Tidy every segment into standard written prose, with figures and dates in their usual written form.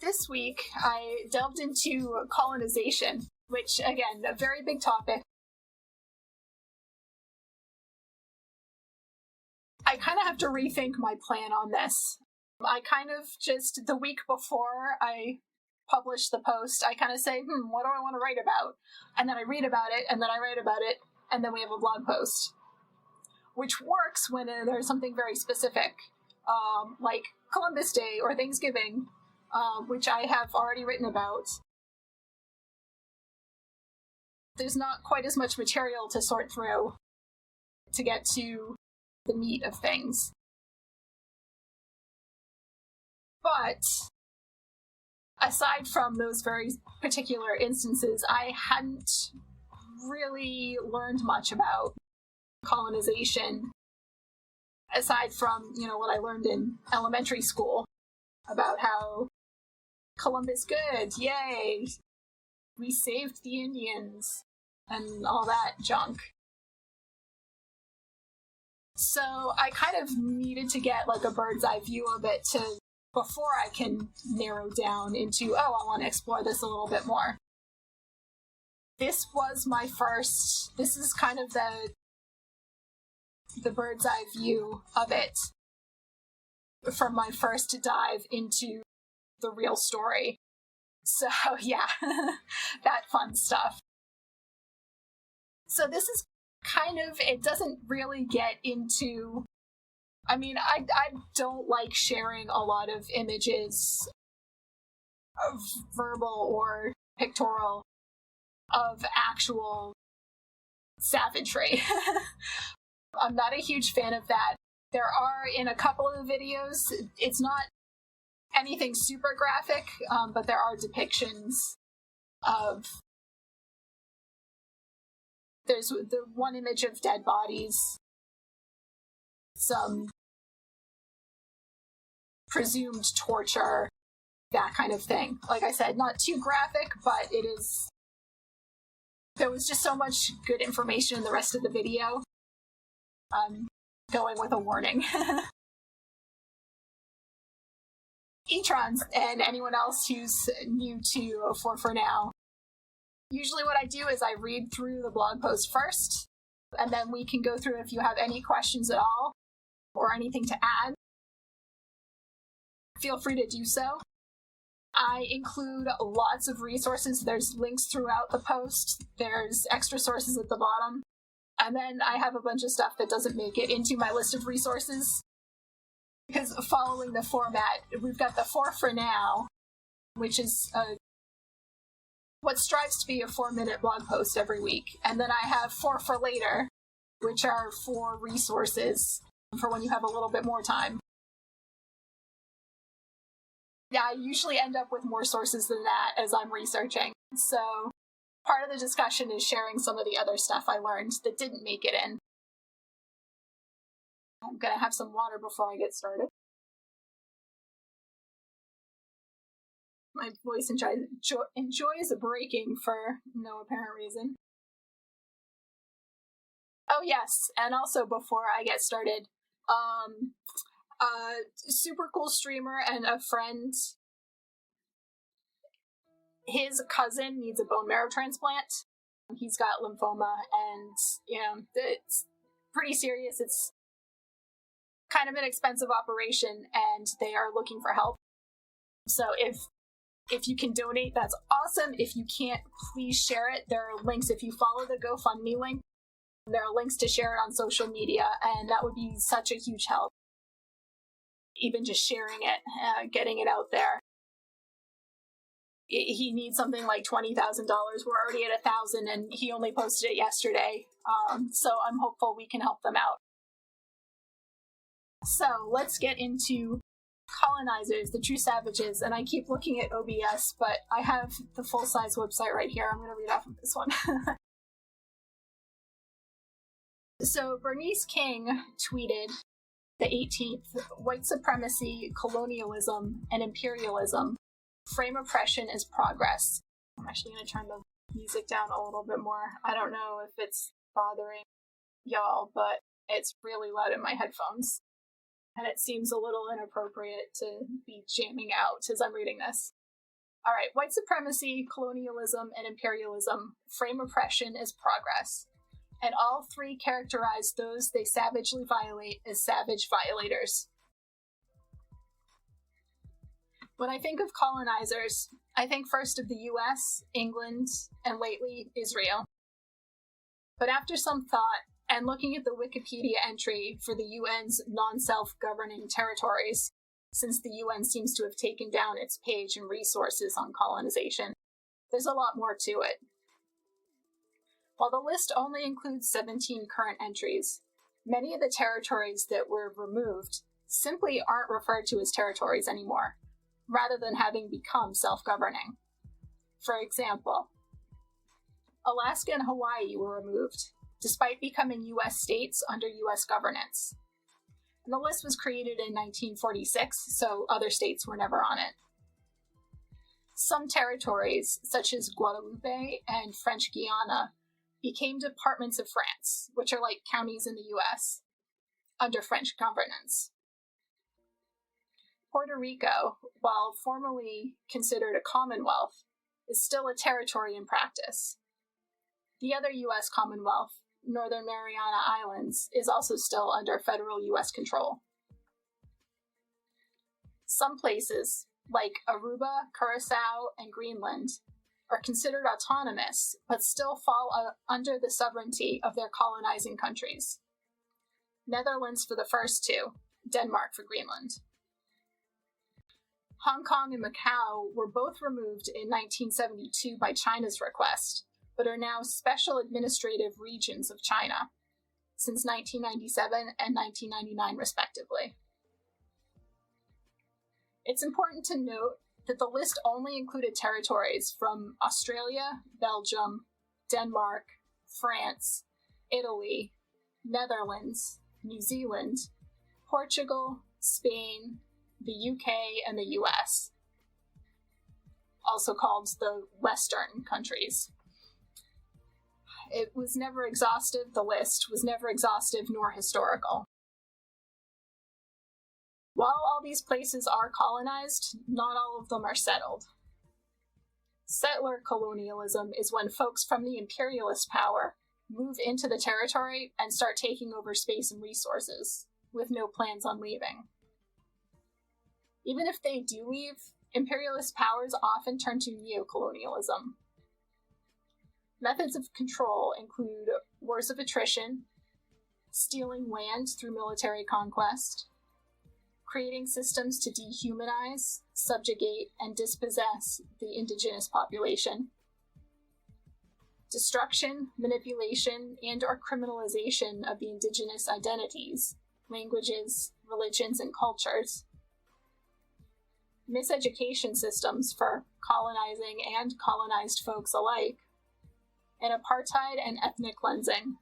This week, I delved into colonization, which, again, a very big topic. I kind of have to rethink my plan on this. I kind of just, the week before I publish the post, I kind of say, what do I want to write about? And then I read about it, and then I write about it, and then we have a blog post. Which works when there's something very specific, like Columbus Day or Thanksgiving, which I have already written about. There's not quite as much material to sort through to get to the meat of things. But aside from those very particular instances, I hadn't really learned much about colonization aside from, what I learned in elementary school about how Columbus good, yay, we saved the Indians, and all that junk. So I kind of needed to get like a bird's eye view of it before I can narrow down into, I want to explore this a little bit more. This is kind of the bird's eye view of it from my first dive into the real story. So yeah, that fun stuff. So this is it doesn't really get into, I don't like sharing a lot of images, of verbal or pictorial, of actual savagery. I'm not a huge fan of that. There are, in a couple of the videos, it's not anything super graphic, but there are depictions of, there's the one image of dead bodies, some presumed torture, that kind of thing. Like I said, not too graphic, but there was just so much good information in the rest of the video. I'm going with a warning. E-trons and anyone else who's new to For Now. Usually what I do is I read through the blog post first, and then we can go through if you have any questions at all or anything to add. Feel free to do so. I include lots of resources. There's links throughout the post. There's extra sources at the bottom. And then I have a bunch of stuff that doesn't make it into my list of resources. Because following the format, we've got the For Now, which is what strives to be a 4-minute blog post every week. And then I have For Later, which are 4 resources for when you have a little bit more time. Yeah, I usually end up with more sources than that as I'm researching. So part of the discussion is sharing some of the other stuff I learned that didn't make it in. I'm going to have some water before I get started. My voice enjoys breaking for no apparent reason. Oh yes, and also before I get started, a super cool streamer and a friend, his cousin needs a bone marrow transplant. He's got lymphoma, and it's pretty serious. It's kind of an expensive operation, and they are looking for help. So if you can donate, that's awesome. If you can't, please share it. There are links. If you follow the GoFundMe link, there are links to share it on social media, and that would be such a huge help. Even just sharing it, getting it out there. He needs something like $20,000. We're already at 1,000, and he only posted it yesterday. So I'm hopeful we can help them out. So let's get into Colonizers, the True Savages. And I keep looking at OBS, but I have the full-size website right here. I'm going to read off of this one. So Bernice King tweeted the 18th, "White supremacy, colonialism, and imperialism frame oppression as progress." I'm actually going to turn the music down a little bit more. I don't know if it's bothering y'all, but it's really loud in my headphones. And it seems a little inappropriate to be jamming out as I'm reading this. All right, white supremacy, colonialism, and imperialism frame oppression as progress, and all three characterize those they savagely violate as savage violators. When I think of colonizers, I think first of the US, England, and lately Israel. But after some thought, and looking at the Wikipedia entry for the UN's non-self-governing territories, since the UN seems to have taken down its page and resources on colonization, there's a lot more to it. While the list only includes 17 current entries, many of the territories that were removed simply aren't referred to as territories anymore, rather than having become self-governing. For example, Alaska and Hawaii were removed, despite becoming US states under US governance. And the list was created in 1946, so other states were never on it. Some territories, such as Guadeloupe and French Guiana, became departments of France, which are like counties in the US, under French governance. Puerto Rico, while formally considered a commonwealth, is still a territory in practice. The other US Commonwealth, Northern Mariana Islands, is also still under federal US control. Some places, like Aruba, Curacao, and Greenland, are considered autonomous, but still fall under the sovereignty of their colonizing countries. Netherlands for the first two, Denmark for Greenland. Hong Kong and Macau were both removed in 1972 by China's request, but are now special administrative regions of China since 1997 and 1999, respectively. It's important to note that the list only included territories from Australia, Belgium, Denmark, France, Italy, Netherlands, New Zealand, Portugal, Spain, the UK, and the US, also called the Western countries. It was never exhaustive, the list was never exhaustive nor historical. While all these places are colonized, not all of them are settled. Settler colonialism is when folks from the imperialist power move into the territory and start taking over space and resources, with no plans on leaving. Even if they do leave, imperialist powers often turn to neocolonialism. Methods of control include wars of attrition, stealing land through military conquest, creating systems to dehumanize, subjugate, and dispossess the indigenous population, destruction, manipulation, and/or criminalization of the indigenous identities, languages, religions, and cultures, miseducation systems for colonizing and colonized folks alike, and apartheid and ethnic cleansing.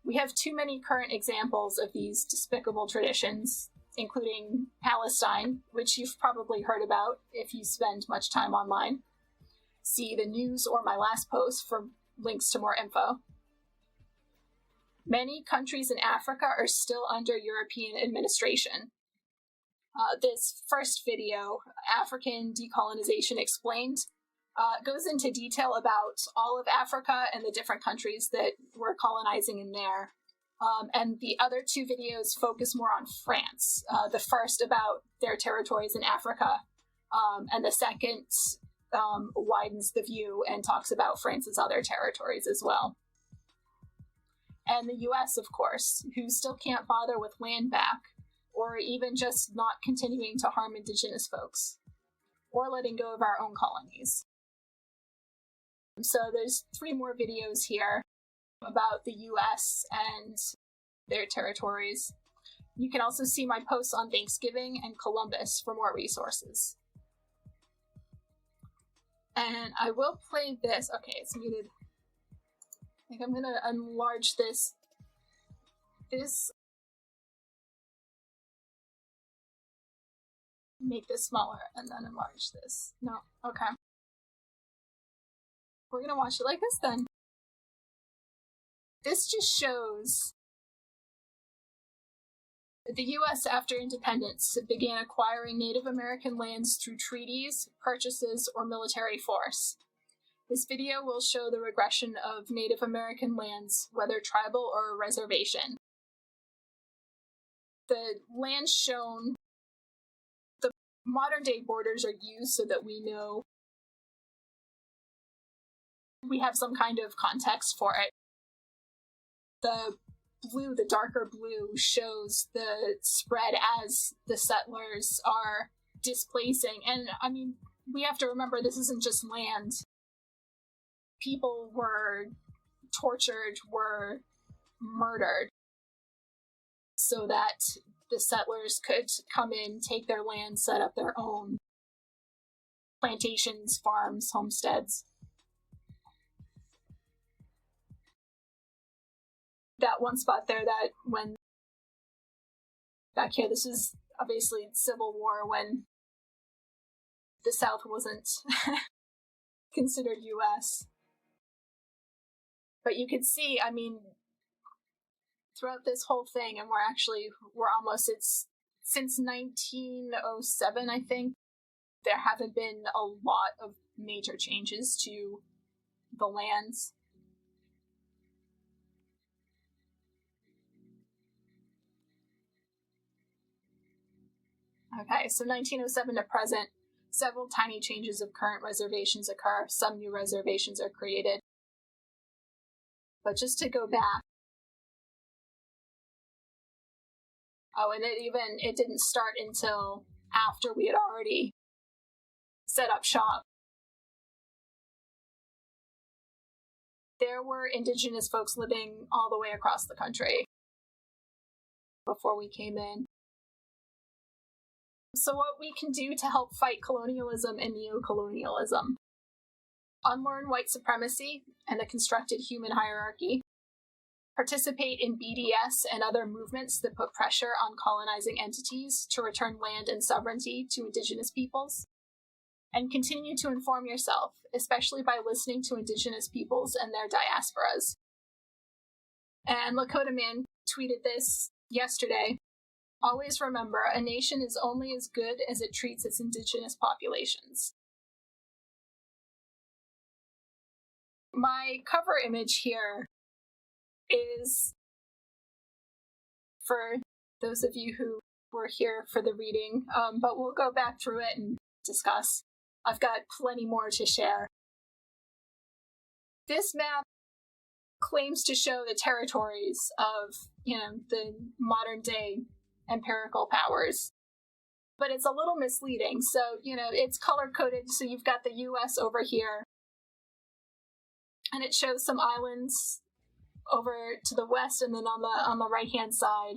We have too many current examples of these despicable traditions, including Palestine, which you've probably heard about if you spend much time online. See the news or my last post for links to more info. Many countries in Africa are still under European administration. This first video, African Decolonization Explained, goes into detail about all of Africa and the different countries that were colonizing in there. And the other two videos focus more on France. The first about their territories in Africa, and the second widens the view and talks about France's other territories as well. And the US, of course, who still can't bother with land back, or even just not continuing to harm indigenous folks, or letting go of our own colonies. So there's 3 more videos here about the US and their territories. You can also see my posts on Thanksgiving and Columbus for more resources. And I will play this. Okay, it's muted. I think I'm gonna enlarge this. Make this smaller and then enlarge this. No, okay. We're gonna watch it like this then. This just shows The U.S., after independence, began acquiring Native American lands through treaties, purchases, or military force. This video will show the regression of Native American lands, whether tribal or reservation. The lands shown, the modern-day borders are used so that we know we have some kind of context for it. The blue, the darker blue, shows the spread as the settlers are displacing. And I mean, we have to remember this isn't just land. People were tortured, were murdered, so that the settlers could come in, take their land, set up their own plantations, farms, homesteads. That one spot there, that when back here, this is obviously Civil War, when the South wasn't considered U.S. But you can see, I mean, throughout this whole thing, and it's since 1907, I think, there haven't been a lot of major changes to the lands. Okay, so 1907 to present, several tiny changes of current reservations occur. Some new reservations are created. But just to go back, and it didn't start until after we had already set up shop. There were indigenous folks living all the way across the country before we came in. So what we can do to help fight colonialism and neocolonialism: unlearn white supremacy and the constructed human hierarchy, participate in BDS and other movements that put pressure on colonizing entities to return land and sovereignty to indigenous peoples, and continue to inform yourself, especially by listening to indigenous peoples and their diasporas. And Lakota Man tweeted this yesterday: always remember, a nation is only as good as it treats its indigenous populations. My cover image here is, for those of you who were here for the reading, but we'll go back through it and discuss. I've got plenty more to share. This map claims to show the territories of, the modern day empirical powers, but it's a little misleading. So, it's color-coded, so you've got the US over here, and it shows some islands over to the west, and then on the right-hand side,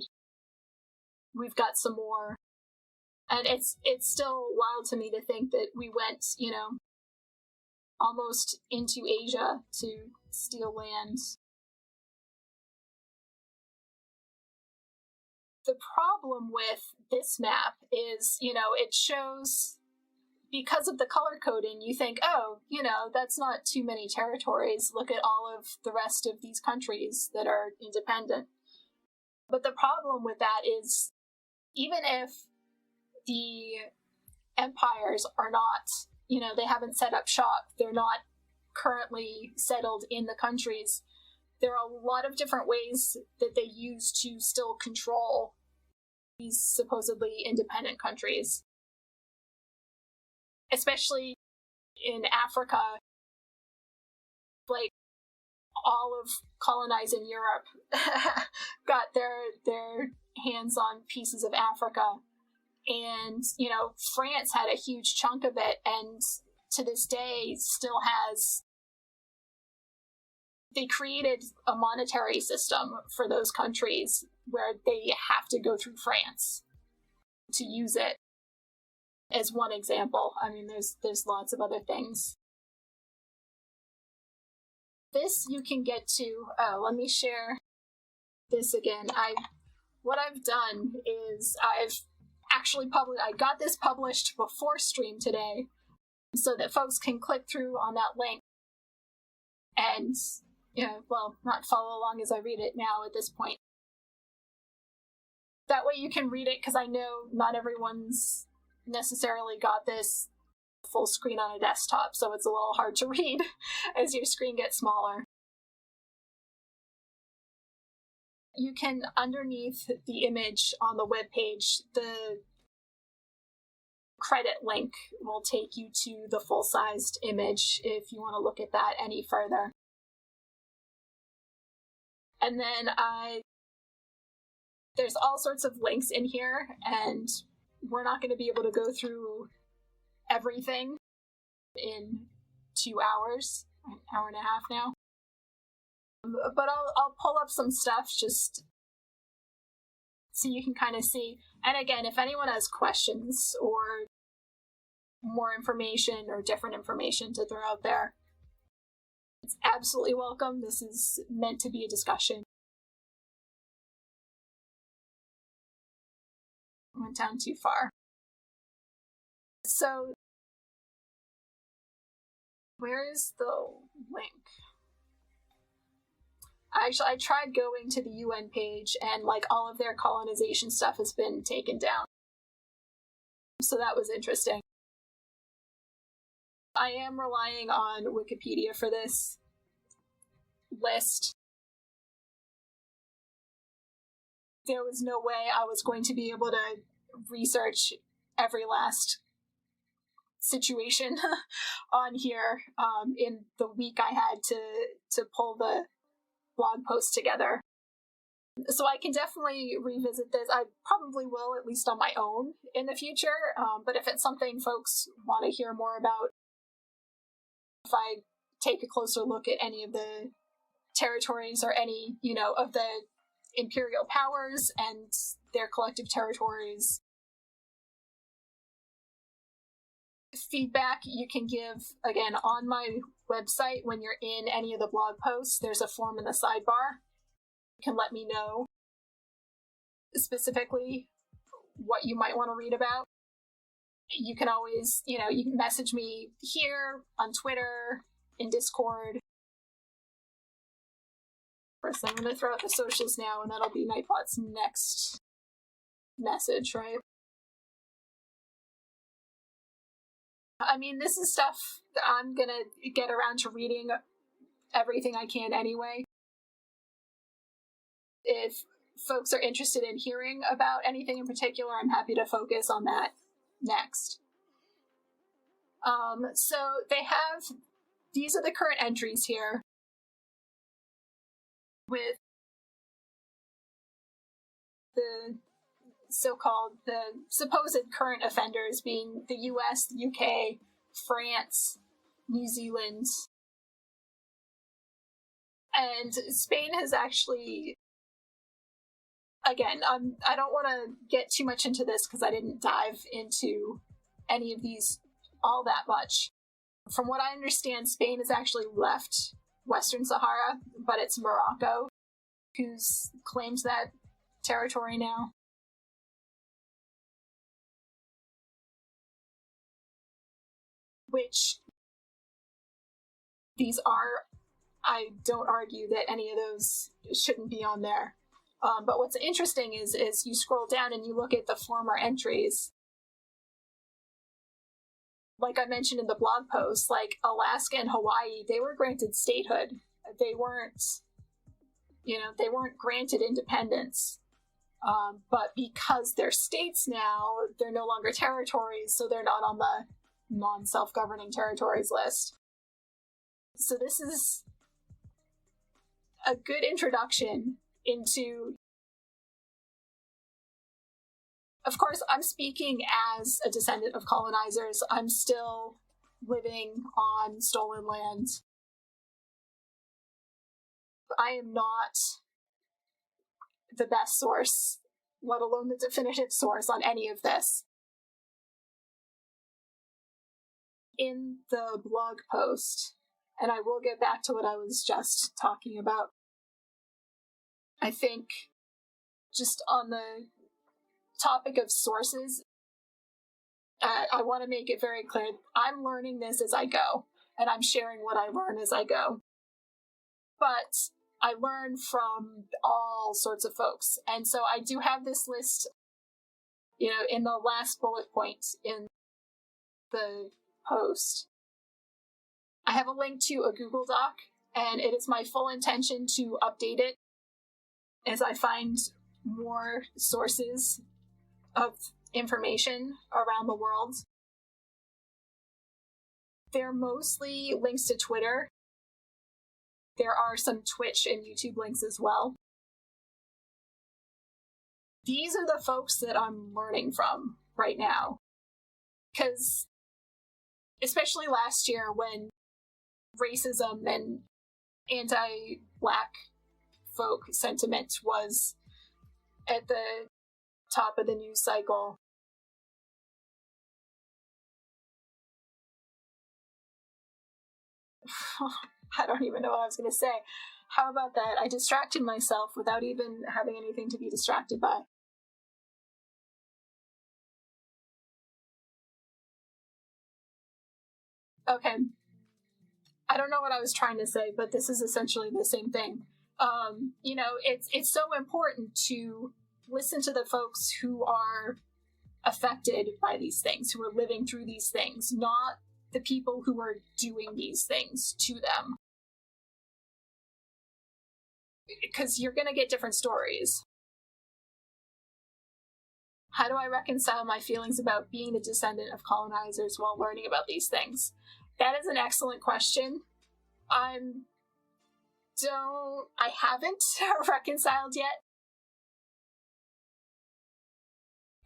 we've got some more. And it's still wild to me to think that we went, almost into Asia to steal land. The problem with this map is, it shows, because of the color coding, you think, that's not too many territories. Look at all of the rest of these countries that are independent. But the problem with that is, even if the empires are not, they haven't set up shop, they're not currently settled in the countries, there are a lot of different ways that they use to still control these supposedly independent countries. Especially in Africa, like, all of colonizing Europe got their hands on pieces of Africa. And, France had a huge chunk of it, and to this day still has. They created a monetary system for those countries where they have to go through France to use it, as one example. I mean, there's lots of other things. This you can get to. Let me share this again. What I've done is I've actually I got this published before stream today, so that folks can click through on that link and, not follow along as I read it now at this point. That way you can read it, because I know not everyone's necessarily got this full screen on a desktop, so it's a little hard to read as your screen gets smaller. You can, underneath the image on the web page, the credit link will take you to the full-sized image if you want to look at that any further. And then there's all sorts of links in here, and we're not going to be able to go through everything in 2 hours, an hour and a half now. But I'll pull up some stuff just so you can kind of see. And again, if anyone has questions or more information or different information to throw out there, it's absolutely welcome. This is meant to be a discussion. Went down too far. So, where is the link? Actually, I tried going to the UN page, and like all of their colonization stuff has been taken down. So that was interesting. I am relying on Wikipedia for this list. There was no way I was going to be able to research every last situation on here in the week I had to pull the blog post together. So I can definitely revisit this. I probably will, at least on my own in the future. But if it's something folks want to hear more about, if I take a closer look at any of the territories or any, of the imperial powers and their collective territories, feedback you can give, again, on my website when you're in any of the blog posts. There's a form in the sidebar. You can let me know specifically what you might want to read about. You can always, you can message me here, on Twitter, in Discord. First, I'm going to throw out the socials now, and that'll be Nightbot's next message, right? I mean, this is stuff that I'm going to get around to reading everything I can anyway. If folks are interested in hearing about anything in particular, I'm happy to focus on that next. So these are the current entries here, with the supposed current offenders being the US, the UK, France, New Zealand, and Spain has actually, again, I don't want to get too much into this because I didn't dive into any of these all that much. From what I understand, Spain has actually left Western Sahara, but it's Morocco who's claimed that territory now. Which these are, I don't argue that any of those shouldn't be on there. But what's interesting is you scroll down and you look at the former entries. Like I mentioned in the blog post, like Alaska and Hawaii, they were granted statehood. They weren't granted independence. But because they're states now, they're no longer territories, so they're not on the non-self-governing territories list. So this is a good introduction into... Of course, I'm speaking as a descendant of colonizers. I'm still living on stolen land. I am not the best source, let alone the definitive source on any of this. In the blog post, and I will get back to what I was just talking about, I think just on the topic of sources, I want to make it very clear, I'm learning this as I go, and I'm sharing what I learn as I go. But I learn from all sorts of folks. And so I do have this list, in the last bullet point in the post. I have a link to a Google Doc, and it is my full intention to update it as I find more sources of information around the world. They're mostly links to Twitter. There are some Twitch and YouTube links as well. These are the folks that I'm learning from right now. Because, especially last year when racism and anti-Black folk sentiment was at the top of the news cycle, I don't even know what I was going to say. How about that? I distracted myself without even having anything to be distracted by. Okay. I don't know what I was trying to say, but this is essentially the same thing. It's so important to listen to the folks who are affected by these things, who are living through these things, not the people who are doing these things to them. Because you're going to get different stories. How do I reconcile my feelings about being a descendant of colonizers while learning about these things? That is an excellent question. I haven't reconciled yet.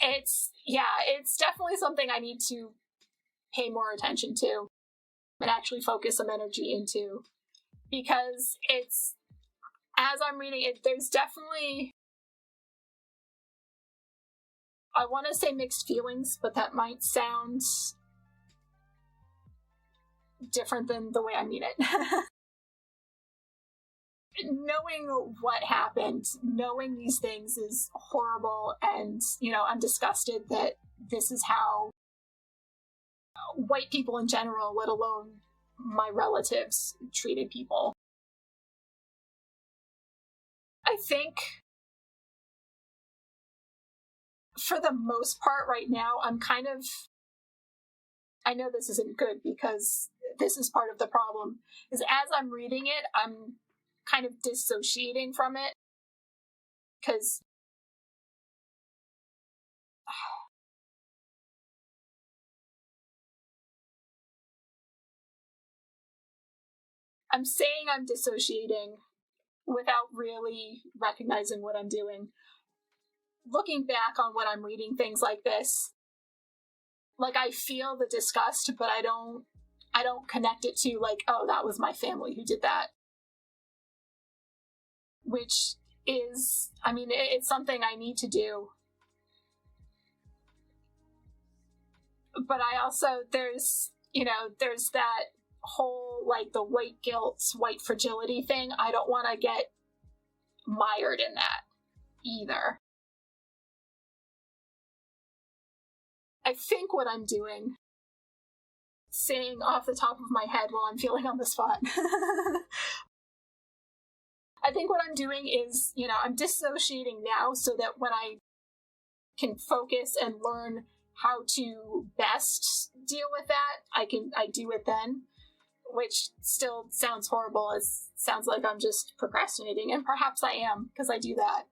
It's definitely something I need to pay more attention to and actually focus some energy into. Because as I'm reading it, there's definitely, I want to say mixed feelings, but that might sound different than the way I mean it. Knowing what happened, knowing these things is horrible, and, I'm disgusted that this is how white people in general, let alone my relatives, treated people. I think for the most part right now, I know this isn't good because this is part of the problem, is as I'm reading it, I'm kind of dissociating from it. Because I'm saying I'm dissociating without really recognizing what I'm doing. Looking back on when I'm reading things like this, I feel the disgust, but I don't connect it to oh, that was my family who did that. Which is, it's something I need to do. But I also, there's that whole, the white guilt, white fragility thing. I don't want to get mired in that either. I think what I'm doing, saying off the top of my head while I'm feeling on the spot, I think what I'm doing is, I'm dissociating now so that when I can focus and learn how to best deal with that, I do it then, which still sounds horrible. It sounds like I'm just procrastinating, and perhaps I am, because I do that.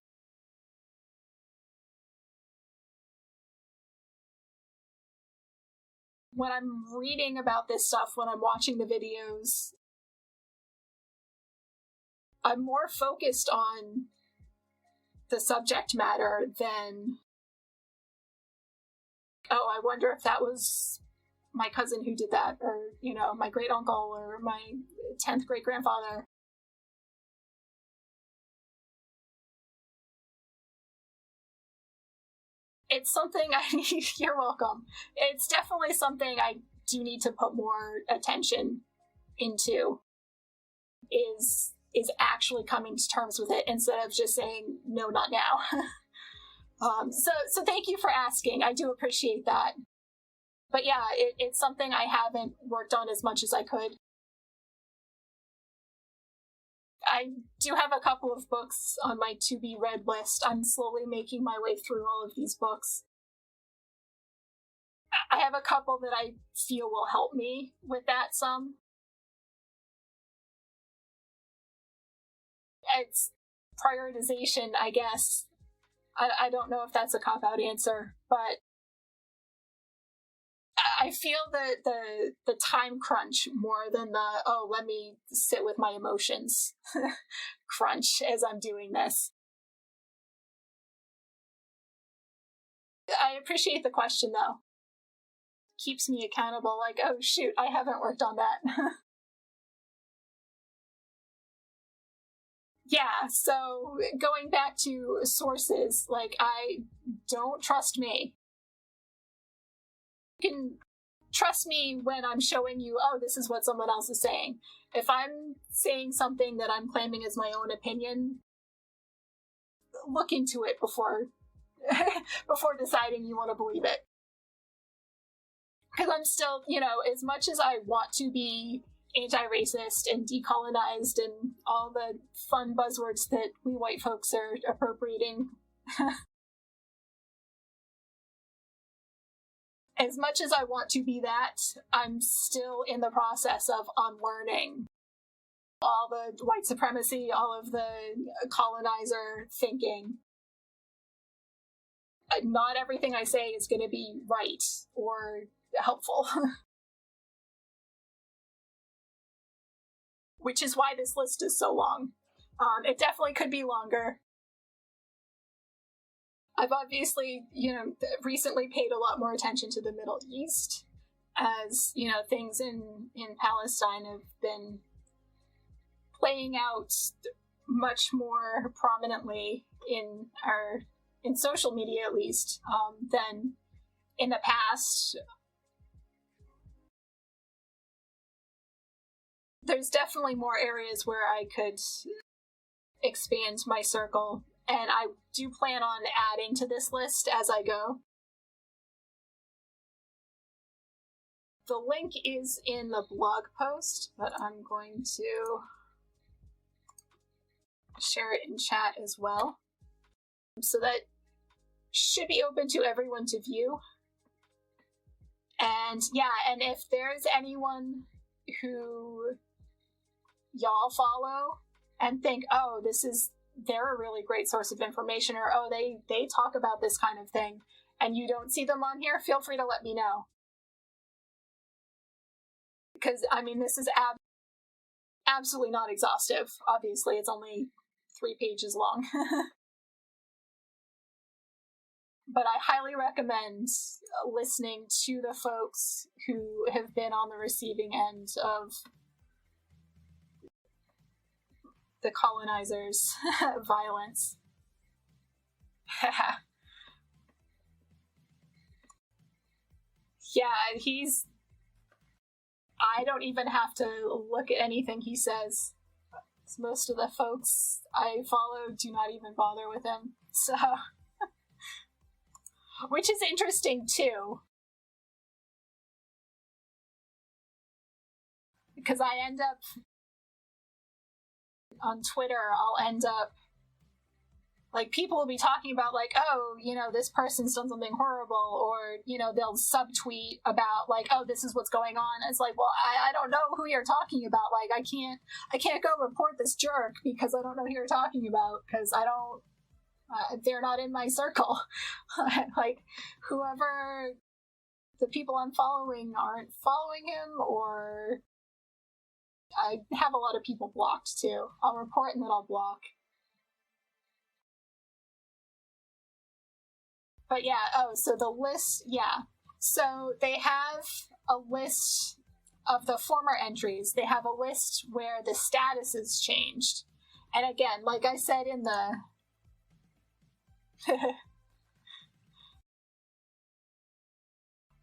When I'm reading about this stuff, when I'm watching the videos, I'm more focused on the subject matter than, oh, I wonder if that was my cousin who did that, or, my great uncle, or my 10th great grandfather. It's something you're welcome. It's definitely something I do need to put more attention into, is actually coming to terms with it instead of just saying, no, not now. So thank you for asking. I do appreciate that. But yeah, it's something I haven't worked on as much as I could. I do have a couple of books on my to-be-read list. I'm slowly making my way through all of these books. I have a couple that I feel will help me with that some. It's prioritization, I guess. I don't know if that's a cop-out answer, but I feel the time crunch more than let me sit with my emotions crunch as I'm doing this. I appreciate the question, though. Keeps me accountable, like, oh shoot, I haven't worked on that. Yeah, so going back to sources, like, I don't trust me. You can trust me when I'm showing you, oh, this is what someone else is saying. If I'm saying something that I'm claiming as my own opinion, look into it before before deciding you want to believe it. Because I'm still, as much as I want to be anti-racist and decolonized and all the fun buzzwords that we white folks are appropriating, as much as I want to be that, I'm still in the process of unlearning all the white supremacy, all of the colonizer thinking. Not everything I say is going to be right or helpful. Which is why this list is so long. It definitely could be longer. I've obviously, recently paid a lot more attention to the Middle East, as, things in Palestine have been playing out much more prominently in social media, at least, than in the past. There's definitely more areas where I could expand my circle, and I do plan on adding to this list as I go. The link is in the blog post, but I'm going to share it in chat as well. So that should be open to everyone to view. And yeah, and if there's anyone who y'all follow and think, oh, they're a really great source of information, or oh, they talk about this kind of thing, and you don't see them on here, feel free to let me know. Because, this is absolutely not exhaustive. Obviously, it's only 3 pages long. But I highly recommend listening to the folks who have been on the receiving end of the colonizers' violence. Yeah, I don't even have to look at anything he says. Most of the folks I follow do not even bother with him. So, which is interesting too. Because I end up on Twitter, I'll end up like, people will be talking about, like, oh, this person's done something horrible, or, they'll subtweet about, like, oh, this is what's going on. It's like, well, I don't know who you're talking about. Like, I can't go report this jerk because I don't know who you're talking about, because I don't, they're not in my circle. Like, whoever the people I'm following aren't following him, or I have a lot of people blocked too. I'll report and then I'll block. But yeah, so the list, yeah. So they have a list of the former entries. They have a list where the status is changed. And again, like I said in the...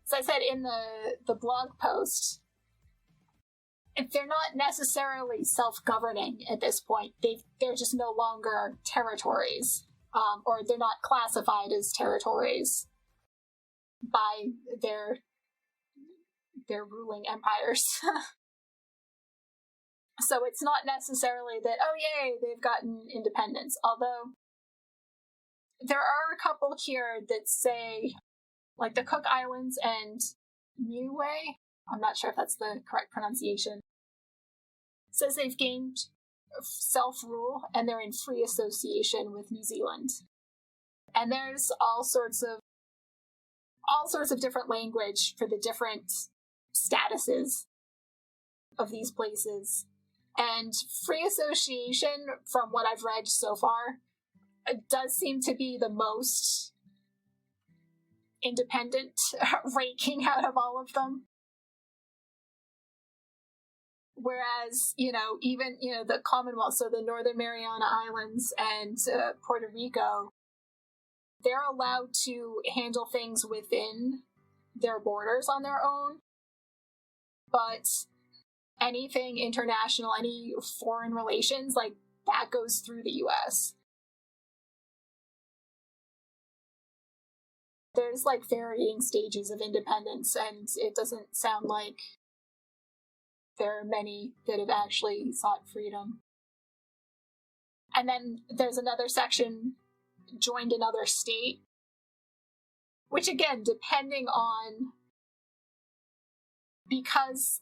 As I said in the blog post, if they're not necessarily self-governing at this point, they're just no longer territories. Or they're not classified as territories by their ruling empires. So it's not necessarily that, oh, yay, they've gotten independence. Although there are a couple here that say, like the Cook Islands and Niue, I'm not sure if that's the correct pronunciation, says they've gained self-rule and they're in free association with New Zealand. And there's all sorts of different language for the different statuses of these places. And free association, from what I've read so far, it does seem to be the most independent ranking out of all of them. Whereas, even, the Commonwealth, so the Northern Mariana Islands and Puerto Rico, they're allowed to handle things within their borders on their own. But anything international, any foreign relations, like, that goes through the U.S. There's, like, varying stages of independence, and it doesn't sound like there are many that have actually sought freedom. And then there's another section, joined another state, which again, depending on, because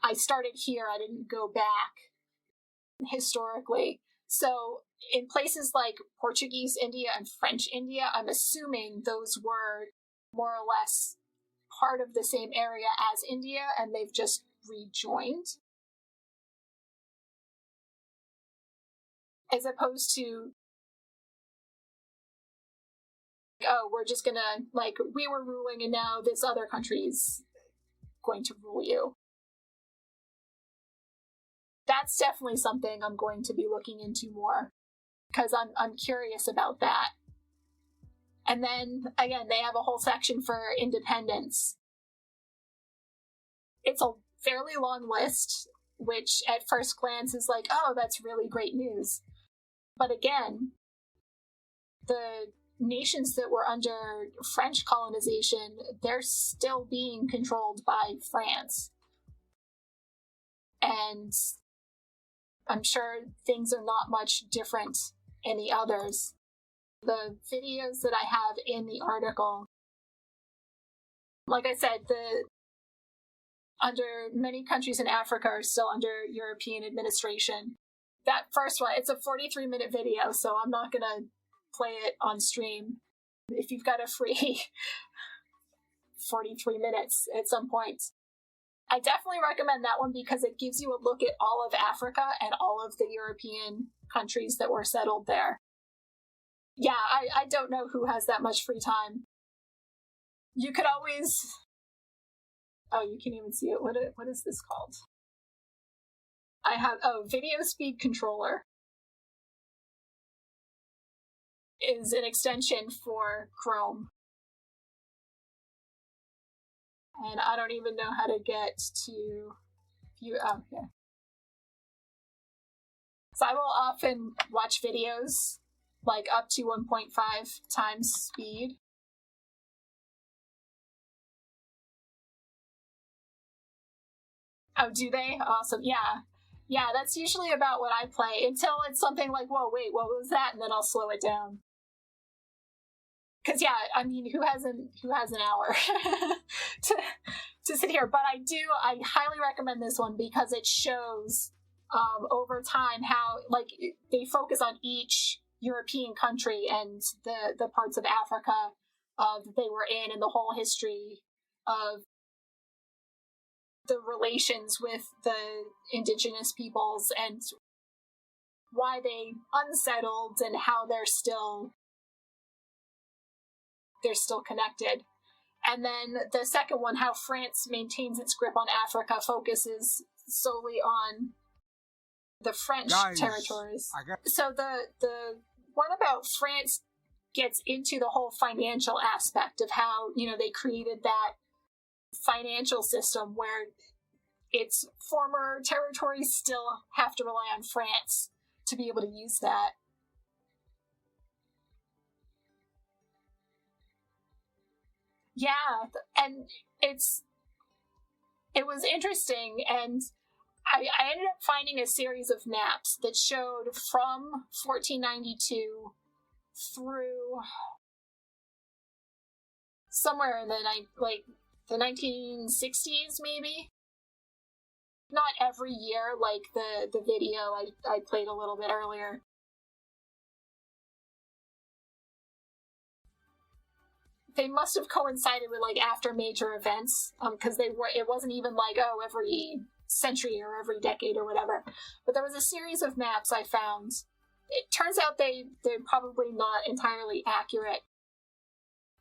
I started here, I didn't go back historically. So in places like Portuguese India and French India, I'm assuming those were more or less part of the same area as India, and they've just rejoined. As opposed to, oh, we're just gonna, like, we were ruling and now this other country's going to rule you. That's definitely something I'm going to be looking into more, because I'm curious about that. And then, again, they have a whole section for independence. It's a fairly long list, which at first glance is like, oh, that's really great news. But again, the nations that were under French colonization, they're still being controlled by France. And I'm sure things are not much different in the others. The videos that I have in the article, like I said, under many countries in Africa are still under European administration. That first one, it's a 43-minute video, so I'm not going to play it on stream. If you've got a free 43 minutes at some point, I definitely recommend that one, because it gives you a look at all of Africa and all of the European countries that were settled there. Yeah, I don't know who has that much free time. You could always... Oh, you can even see it. What is this called? I have... Oh, Video Speed Controller is an extension for Chrome. And I don't even know how to get to view... Oh, yeah. So I will often watch videos, like, up to 1.5 times speed. Oh, do they? Awesome. Yeah. Yeah, that's usually about what I play, until it's something like, whoa, wait, what was that? And then I'll slow it down. Because, yeah, I mean, who has an hour to sit here? But I highly recommend this one, because it shows over time how, like, they focus on each European country and the parts of Africa that they were in, and the whole history of the relations with the indigenous peoples and why they unsettled and how they're still connected. And then the second one, how France maintains its grip on Africa, focuses solely on the French territories. So the one about France gets into the whole financial aspect of how, they created that financial system where its former territories still have to rely on France to be able to use that. Yeah, and it was interesting, and I ended up finding a series of maps that showed from 1492 through somewhere in the 1960s, maybe. Not every year, like the video I played a little bit earlier. They must have coincided with like after major events, because it wasn't even like, oh, every century or every decade or whatever. But there was a series of maps I found. It turns out they're probably not entirely accurate.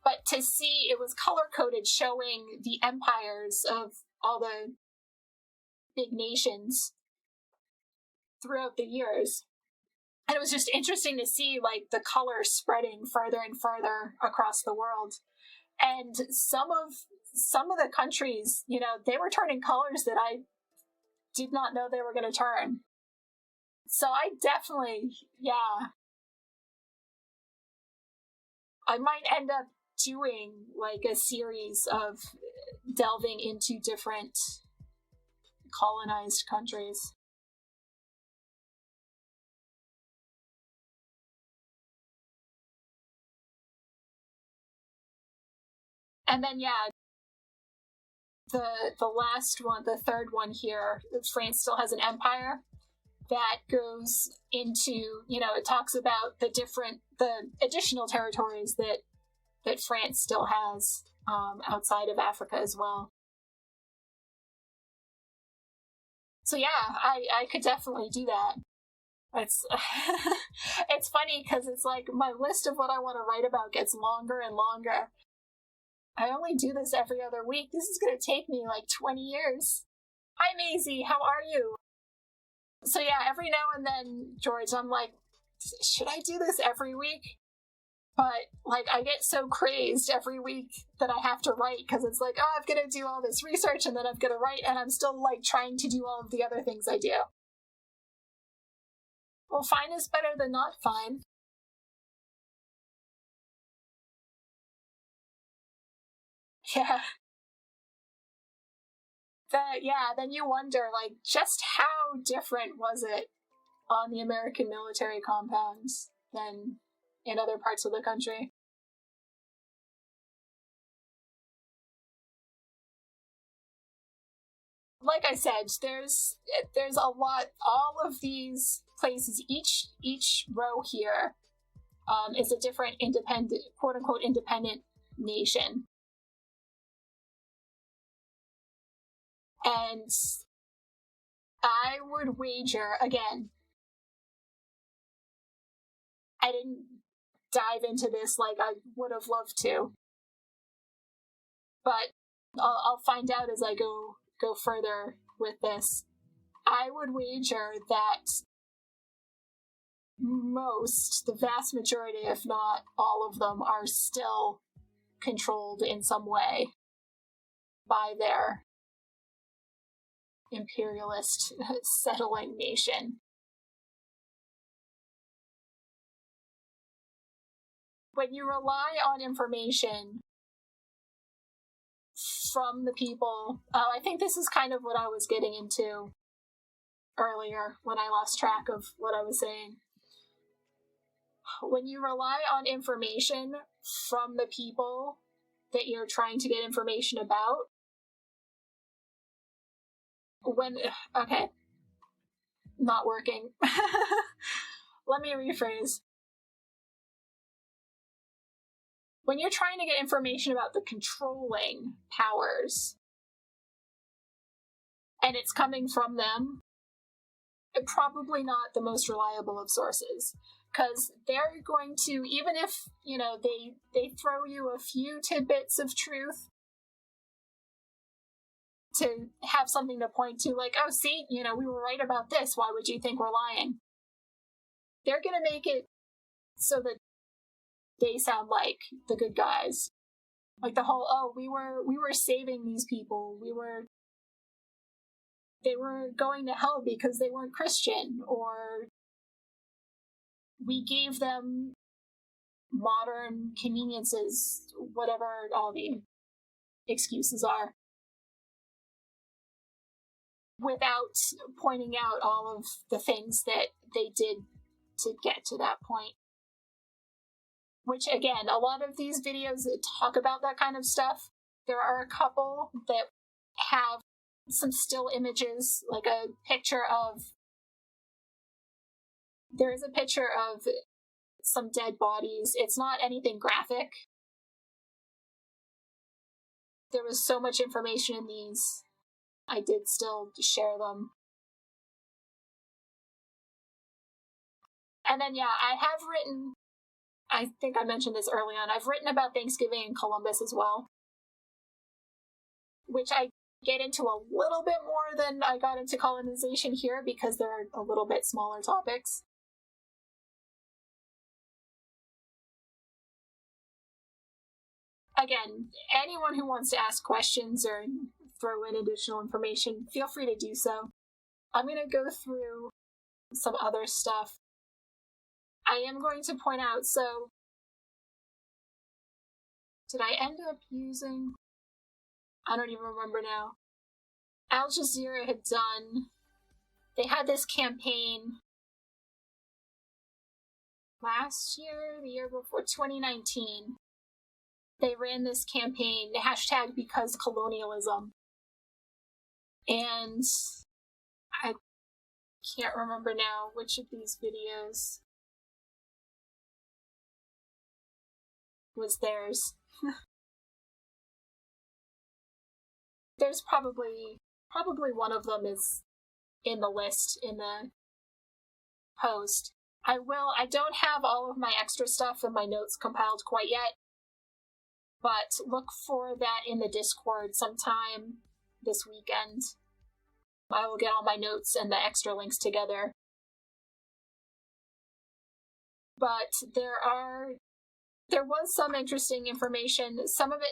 But to see, it was color-coded, showing the empires of all the big nations throughout the years. And it was just interesting to see like the color spreading further and further across the world. And some of the countries, they were turning colors that I did not know they were going to turn. So I definitely, I might end up doing like a series of delving into different colonized countries. And then, the last one, the third one here, France still has an empire that goes into, it talks about the additional territories that France still has outside of Africa as well. So I could definitely do that. It's it's funny because it's like my list of what I want to write about gets longer and longer. I only do this every other week. This is going to take me like 20 years. Hi, Maisie. How are you? So every now and then, George, I'm like, should I do this every week? But like, I get so crazed every week that I have to write because it's like, oh, I've got to do all this research and then I've got to write, and I'm still like trying to do all of the other things I do. Well, fine is better than not fine. Yeah. Then you wonder, like, just how different was it on the American military compounds than in other parts of the country? Like I said, there's a lot. All of these places, each row here, is a different independent, quote unquote, independent nation. And I would wager, again, I didn't dive into this like I would have loved to, but I'll find out as I go further with this. I would wager that the vast majority, if not all of them, are still controlled in some way by their imperialist settling nation. When you rely on information from the people, I think this is kind of what I was getting into earlier when I lost track of what I was saying. When you rely on information from the people that you're trying to get information about, not working. Let me rephrase. When you're trying to get information about the controlling powers, and it's coming from them, probably not the most reliable of sources. Because they're going to, even if, they throw you a few tidbits of truth to have something to point to, like, oh, see, we were right about this, why would you think we're lying? They're going to make it so that they sound like the good guys. Like the whole, oh, we were saving these people, they were going to hell because they weren't Christian, or we gave them modern conveniences, whatever all the excuses are. without pointing out all of the things that they did to get to that point. Which, again, a lot of these videos talk about that kind of stuff. There are a couple that have some still images, like a picture of... There is a picture of some dead bodies. It's not anything graphic. There was so much information in these. I did still share them. And then, yeah, I have written... I think I mentioned this early on. I've written about Thanksgiving and Columbus as well, which I get into a little bit more than I got into colonization here because they're a little bit smaller topics. Again, anyone who wants to ask questions or throw in additional information, feel free to do so. I'm going to go through some other stuff. I am going to point out, so did I end up using... I don't even remember now. Al Jazeera had done... They had this campaign last year, the year before, 2019. They ran this campaign, hashtag because colonialism. And I can't remember now which of these videos was theirs. There's probably one of them is in the list in the post. I don't have all of my extra stuff in my notes compiled quite yet, but look for that in the Discord sometime this weekend. I will get all my notes and the extra links together. But there was some interesting information. Some of the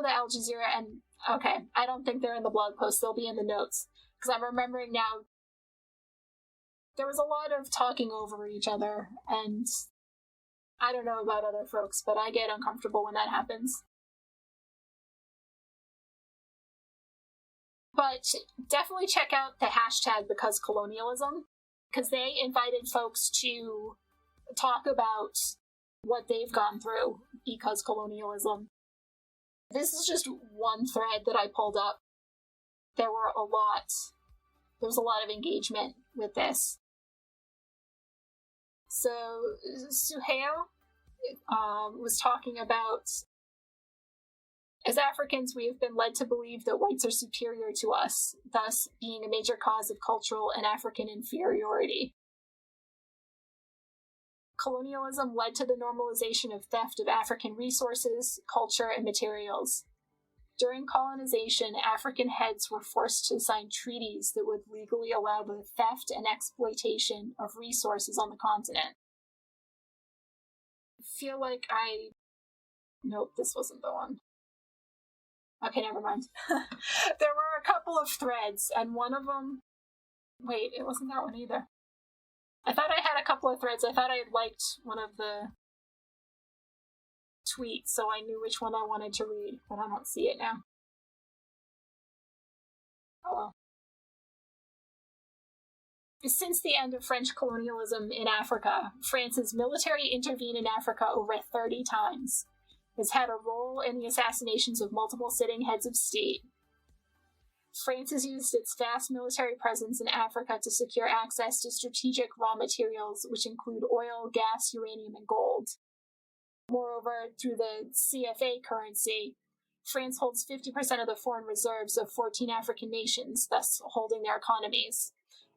Al Jazeera, and okay, I don't think they're in the blog post, they'll be in the notes. Because I'm remembering now, there was a lot of talking over each other, and I don't know about other folks, but I get uncomfortable when that happens. But definitely check out the hashtag because colonialism, because they invited folks to talk about what they've gone through because colonialism. This is just one thread that I pulled up. There was a lot of engagement with this. So Suhail was talking about, as Africans, we have been led to believe that whites are superior to us, thus being a major cause of cultural and African inferiority. Colonialism led to the normalization of theft of African resources, culture, and materials. During colonization, African heads were forced to sign treaties that would legally allow the theft and exploitation of resources on the continent. I feel like Nope, this wasn't the one. Okay, never mind. There were a couple of threads, and one of them... Wait, it wasn't that one either. I thought I had a couple of threads. I thought I had liked one of the tweets, so I knew which one I wanted to read, but I don't see it now. Oh well. Since the end of French colonialism in Africa, France's military intervened in Africa over 30 times. Has had a role in the assassinations of multiple sitting heads of state. France has used its vast military presence in Africa to secure access to strategic raw materials, which include oil, gas, uranium, and gold. Moreover, through the CFA currency, France holds 50% of the foreign reserves of 14 African nations, thus holding their economies.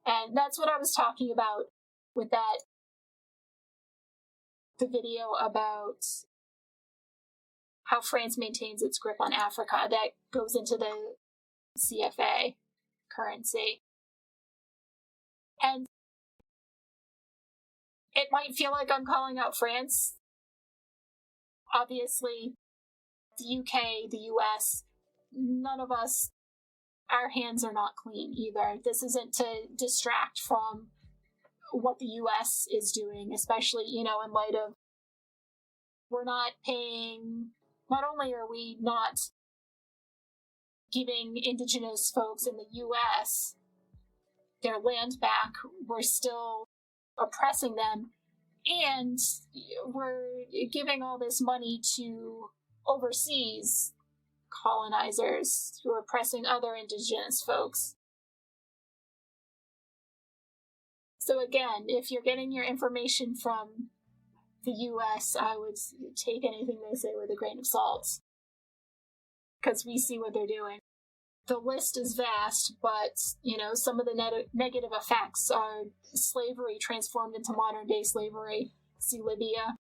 And that's what I was talking about with the video about how France maintains its grip on Africa. That goes into the CFA currency. And it might feel like I'm calling out France. Obviously, the UK, the US, none of us, our hands are not clean either. This isn't to distract from what the US is doing, especially, in light of we're not paying, not only are we not giving indigenous folks in the US their land back, we're still oppressing them, and we're giving all this money to overseas colonizers who are oppressing other indigenous folks. So again, if you're getting your information from the US, I would take anything they say with a grain of salt, because we see what they're doing. The list is vast, but, some of the negative effects are slavery transformed into modern day slavery. See Libya.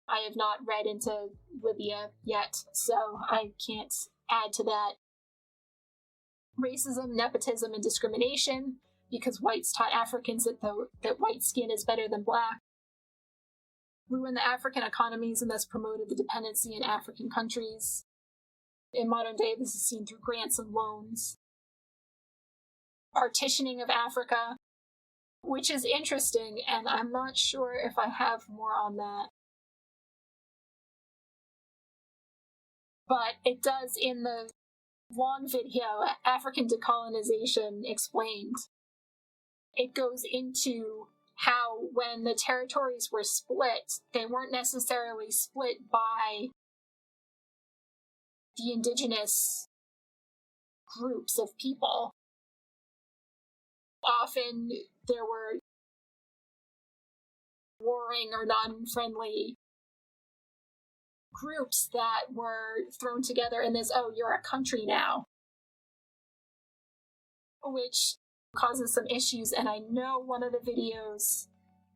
I have not read into Libya yet, so I can't add to that. Racism, nepotism, and discrimination, because whites taught Africans that white skin is better than black. Ruined the African economies and thus promoted the dependency in African countries. In modern day, this is seen through grants and loans. Partitioning of Africa, which is interesting, and I'm not sure if I have more on that. But it does, in the long video, African Decolonization Explained, it goes into how when the territories were split, they weren't necessarily split by the indigenous groups of people. Often there were warring or non-friendly groups that were thrown together in this, oh, you're a country now, which causes some issues, and I know one of the videos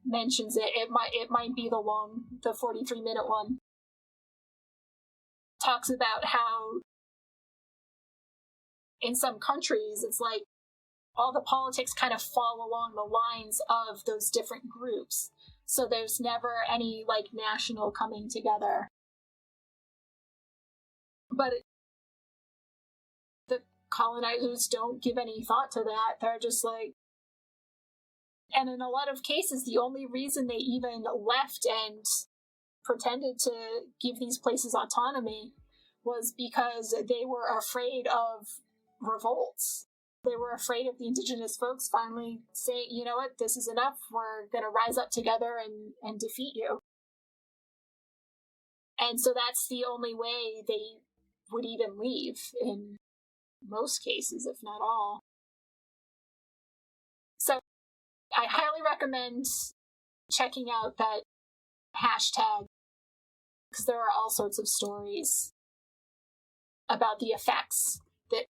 mentions it. It might be the 43-minute one. Talks about how in some countries it's like all the politics kind of fall along the lines of those different groups. So there's never any national coming together. But the colonizers don't give any thought to that. They're just and in a lot of cases, the only reason they even left and pretended to give these places autonomy was because they were afraid of revolts. They were afraid of the indigenous folks finally saying, you know what, this is enough, we're going to rise up together and defeat you. And so that's the only way they would even leave in most cases, if not all. So I highly recommend checking out that hashtag, because there are all sorts of stories about the effects that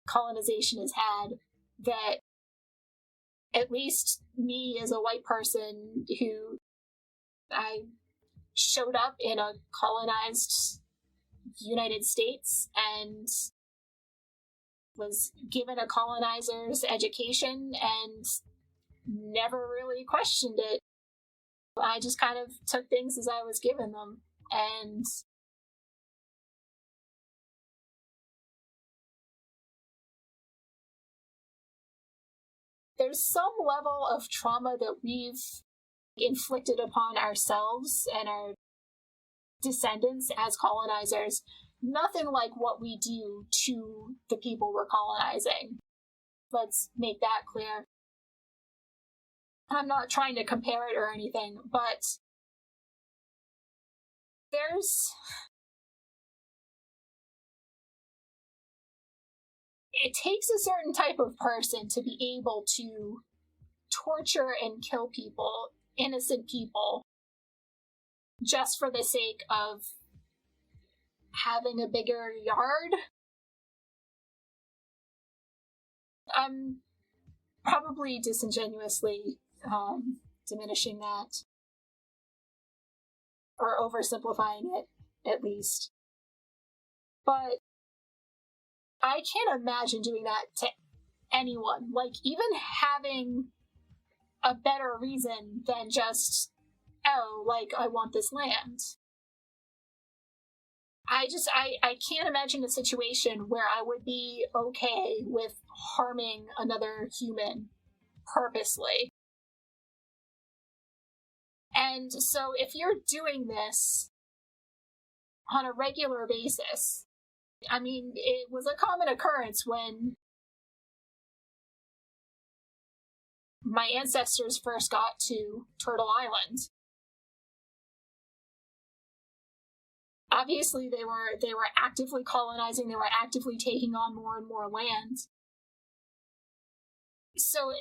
colonization has had, that at least me as a white person who I showed up in a colonized United States and was given a colonizer's education and never really questioned it. I just kind of took things as I was given them, and there's some level of trauma that we've inflicted upon ourselves and our descendants as colonizers. Nothing like what we do to the people we're colonizing. Let's make that clear. I'm not trying to compare it or anything, but it takes a certain type of person to be able to torture and kill people, innocent people, just for the sake of having a bigger yard. I'm probably disingenuously diminishing that, or oversimplifying it, at least. But I can't imagine doing that to anyone. Even having a better reason than just, I want this land. I can't imagine a situation where I would be okay with harming another human purposely. And so if you're doing this on a regular basis, I mean, it was a common occurrence when my ancestors first got to Turtle Island. Obviously, they were actively colonizing, they were actively taking on more and more land. So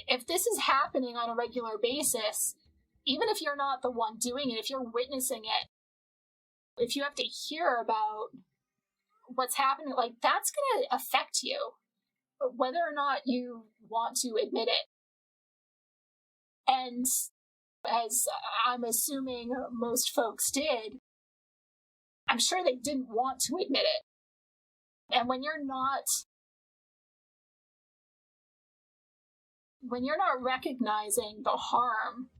if this is happening on a regular basis, even if you're not the one doing it, if you're witnessing it, if you have to hear about what's happening, like, that's going to affect you, whether or not you want to admit it. And as I'm assuming most folks did, I'm sure they didn't want to admit it. And when you're not recognizing the harm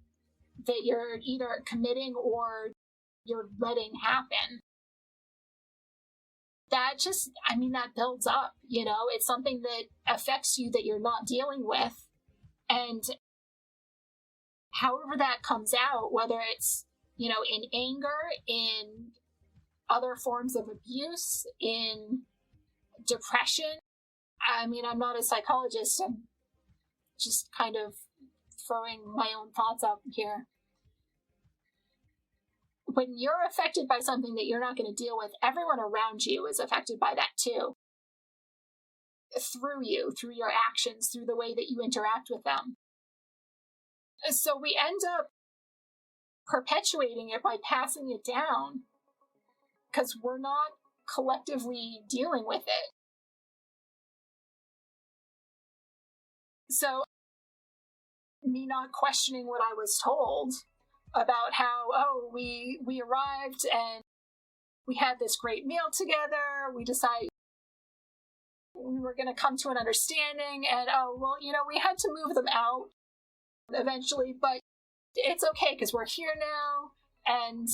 that you're either committing or you're letting happen, that just, I mean, that builds up, you know, it's something that affects you that you're not dealing with. And however that comes out, whether it's, you know, in anger, in other forms of abuse, in depression. I mean, I'm not a psychologist. I'm just kind of throwing my own thoughts out here. When you're affected by something that you're not going to deal with, everyone around you is affected by that too. Through you, through your actions, through the way that you interact with them. So we end up perpetuating it by passing it down because we're not collectively dealing with it. So me not questioning what I was told about how, oh, we arrived and we had this great meal together, we decided we were going to come to an understanding, and oh, well, you know, we had to move them out eventually, but it's okay because we're here now, and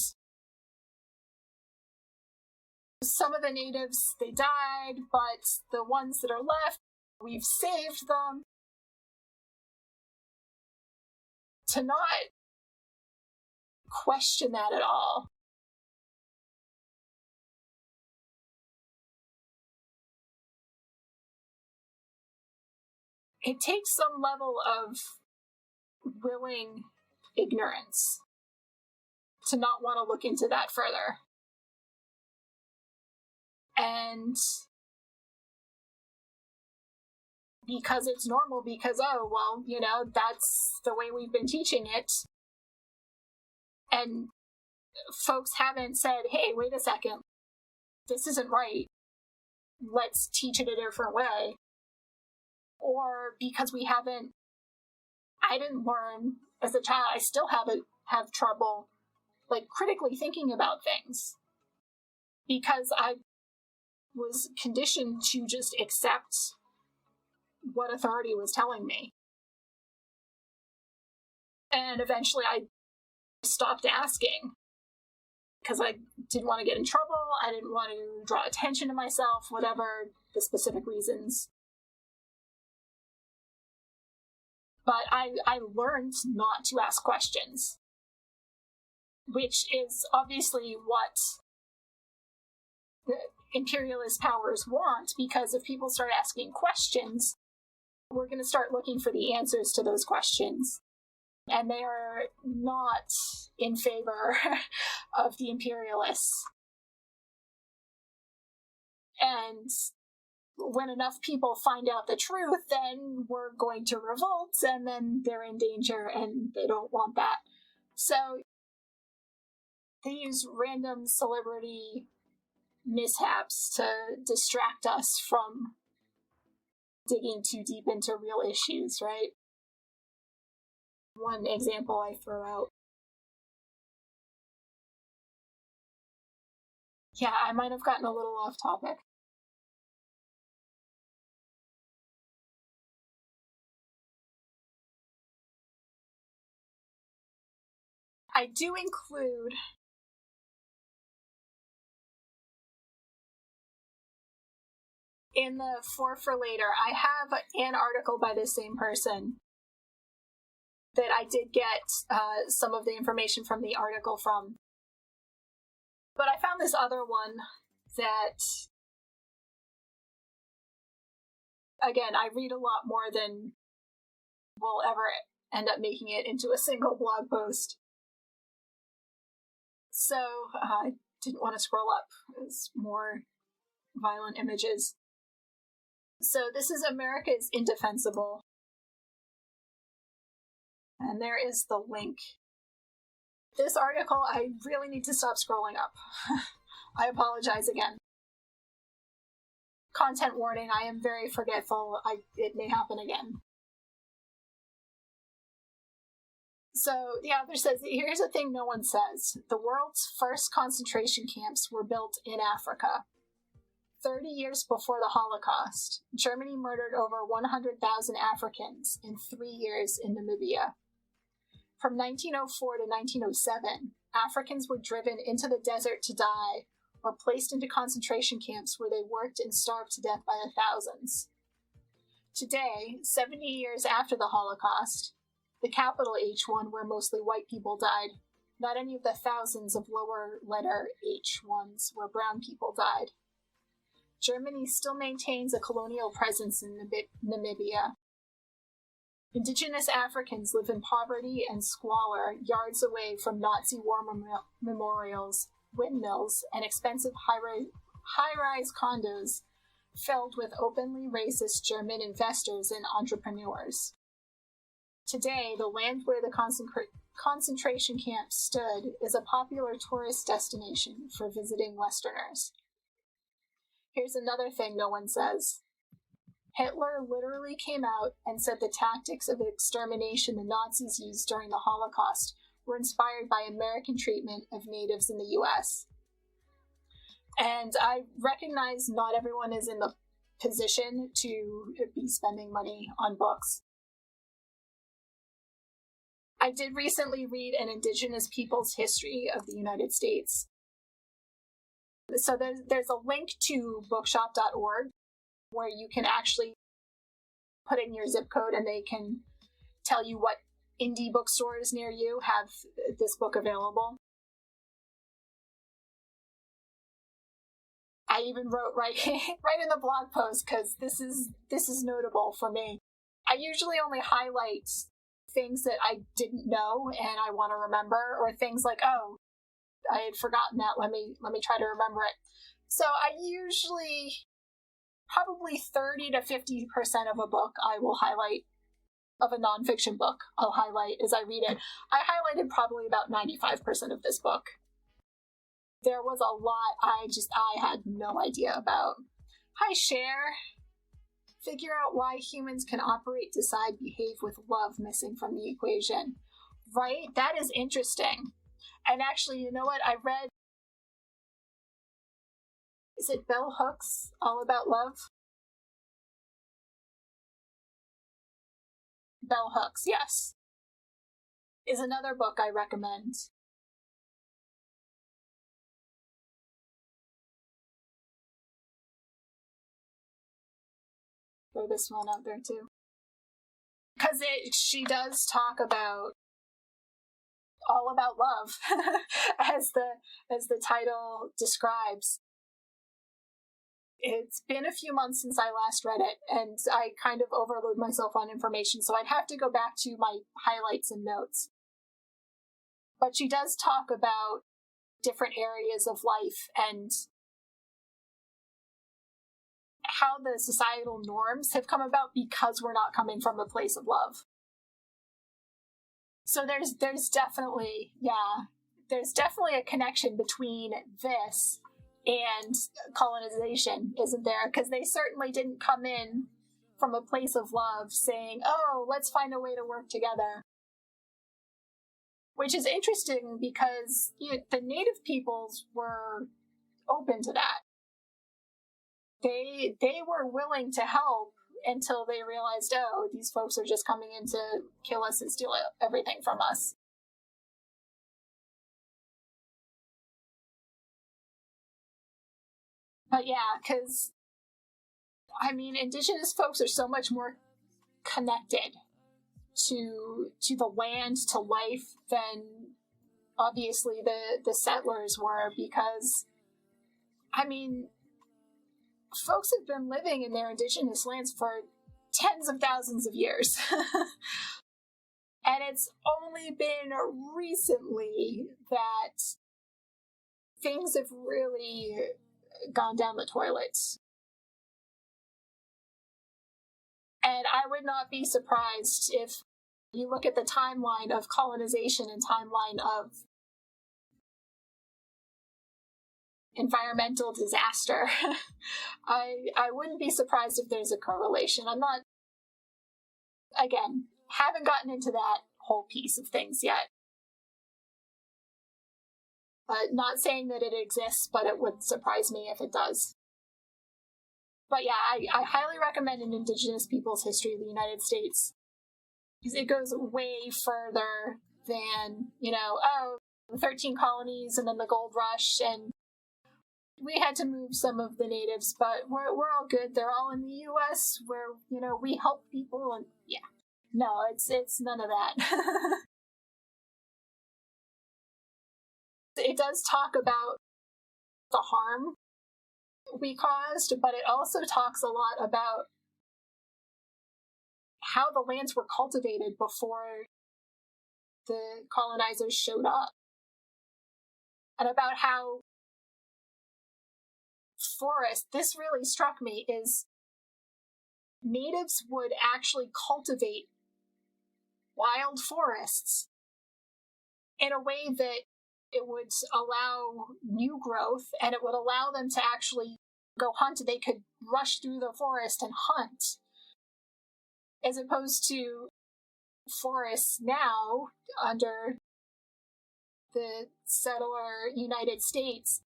some of the natives, they died, but the ones that are left, we've saved them. To not question that at all. It takes some level of willing ignorance to not want to look into that further. And because it's normal, because, oh, well, you know, that's the way we've been teaching it. And folks haven't said, hey, wait a second, this isn't right. Let's teach it a different way. Or because I didn't learn as a child, I still have trouble, like, critically thinking about things. Because I was conditioned to just accept what authority was telling me. And eventually I stopped asking because I didn't want to get in trouble. I didn't want to draw attention to myself, whatever the specific reasons. But I learned not to ask questions, which is obviously what the imperialist powers want, because if people start asking questions, we're going to start looking for the answers to those questions. And they are not in favor of the imperialists. And when enough people find out the truth, then we're going to revolt, and then they're in danger, and they don't want that. So they use random celebrity mishaps to distract us from digging too deep into real issues, right? One example I throw out. Yeah, I might have gotten a little off topic. I do include in the for later, I have an article by the same person that I did get some of the information from the article from. But I found this other one that Again, I read a lot more than will ever end up making it into a single blog post. So I didn't want to scroll up. It's more violent images. So this is America's Indefensible. And there is the link. This article, I really need to stop scrolling up. I apologize again. Content warning, I am very forgetful. It may happen again. So the author says, here's a thing no one says. The world's first concentration camps were built in Africa. 30 years before the Holocaust, Germany murdered over 100,000 Africans in 3 years in Namibia. From 1904 to 1907, Africans were driven into the desert to die or placed into concentration camps where they worked and starved to death by the thousands. Today, 70 years after the Holocaust, the capital H1 where mostly white people died, not any of the thousands of lower letter H ones where brown people died. Germany still maintains a colonial presence in Namibia. Indigenous Africans live in poverty and squalor yards away from Nazi war memorials, windmills, and expensive high-rise condos filled with openly racist German investors and entrepreneurs. Today, the land where the concentration camp stood is a popular tourist destination for visiting Westerners. Here's another thing no one says. Hitler literally came out and said the tactics of extermination the Nazis used during the Holocaust were inspired by American treatment of natives in the US. And I recognize not everyone is in the position to be spending money on books. I did recently read an Indigenous Peoples History of the United States. So there's a link to bookshop.org where you can actually put in your zip code and they can tell you what indie bookstores near you have this book available. I even wrote right in the blog post because this is notable for me. I usually only highlight things that I didn't know and I want to remember, or things like, oh, I had forgotten that. Let me try to remember it. So I usually, probably 30 to 50% of a book I will highlight, of a nonfiction book I'll highlight as I read it. I highlighted probably about 95% of this book. There was a lot I had no idea about. Hi, Cher. Figure out why humans can operate, decide, behave with love missing from the equation. Right? That is interesting. And actually, you know what? I read, is it Bell Hooks, All About Love? Bell Hooks, yes. Is another book I recommend. Throw this one out there too. Because she does talk about all about love, as the title describes. It's been a few months since I last read it, and I kind of overload myself on information, so I'd have to go back to my highlights and notes. But she does talk about different areas of life and how the societal norms have come about because we're not coming from a place of love. So there's definitely a connection between this and colonization, isn't there? Because they certainly didn't come in from a place of love saying, oh, let's find a way to work together. Which is interesting because the native peoples were open to that. They were willing to help until they realized, oh, these folks are just coming in to kill us and steal everything from us. But yeah, because, I mean, Indigenous folks are so much more connected to the land, to life, than obviously the settlers were, because, I mean, folks have been living in their indigenous lands for tens of thousands of years. And it's only been recently that things have really gone down the toilet. And I would not be surprised if you look at the timeline of colonization and timeline of environmental disaster. I wouldn't be surprised if there's a correlation. I'm not, again, haven't gotten into that whole piece of things yet. Not saying that it exists, but it would surprise me if it does. But yeah, I highly recommend An Indigenous Peoples' History of the United States, because it goes way further than, the 13 colonies and then the gold rush, and we had to move some of the natives, but we're all good. They're all in the U.S. where, we help people, and yeah. No, it's none of that. It does talk about the harm we caused, but it also talks a lot about how the lands were cultivated before the colonizers showed up. And about how this really struck me, is natives would actually cultivate wild forests in a way that it would allow new growth, and it would allow them to actually go hunt. They could rush through the forest and hunt, as opposed to forests now under the settler United States.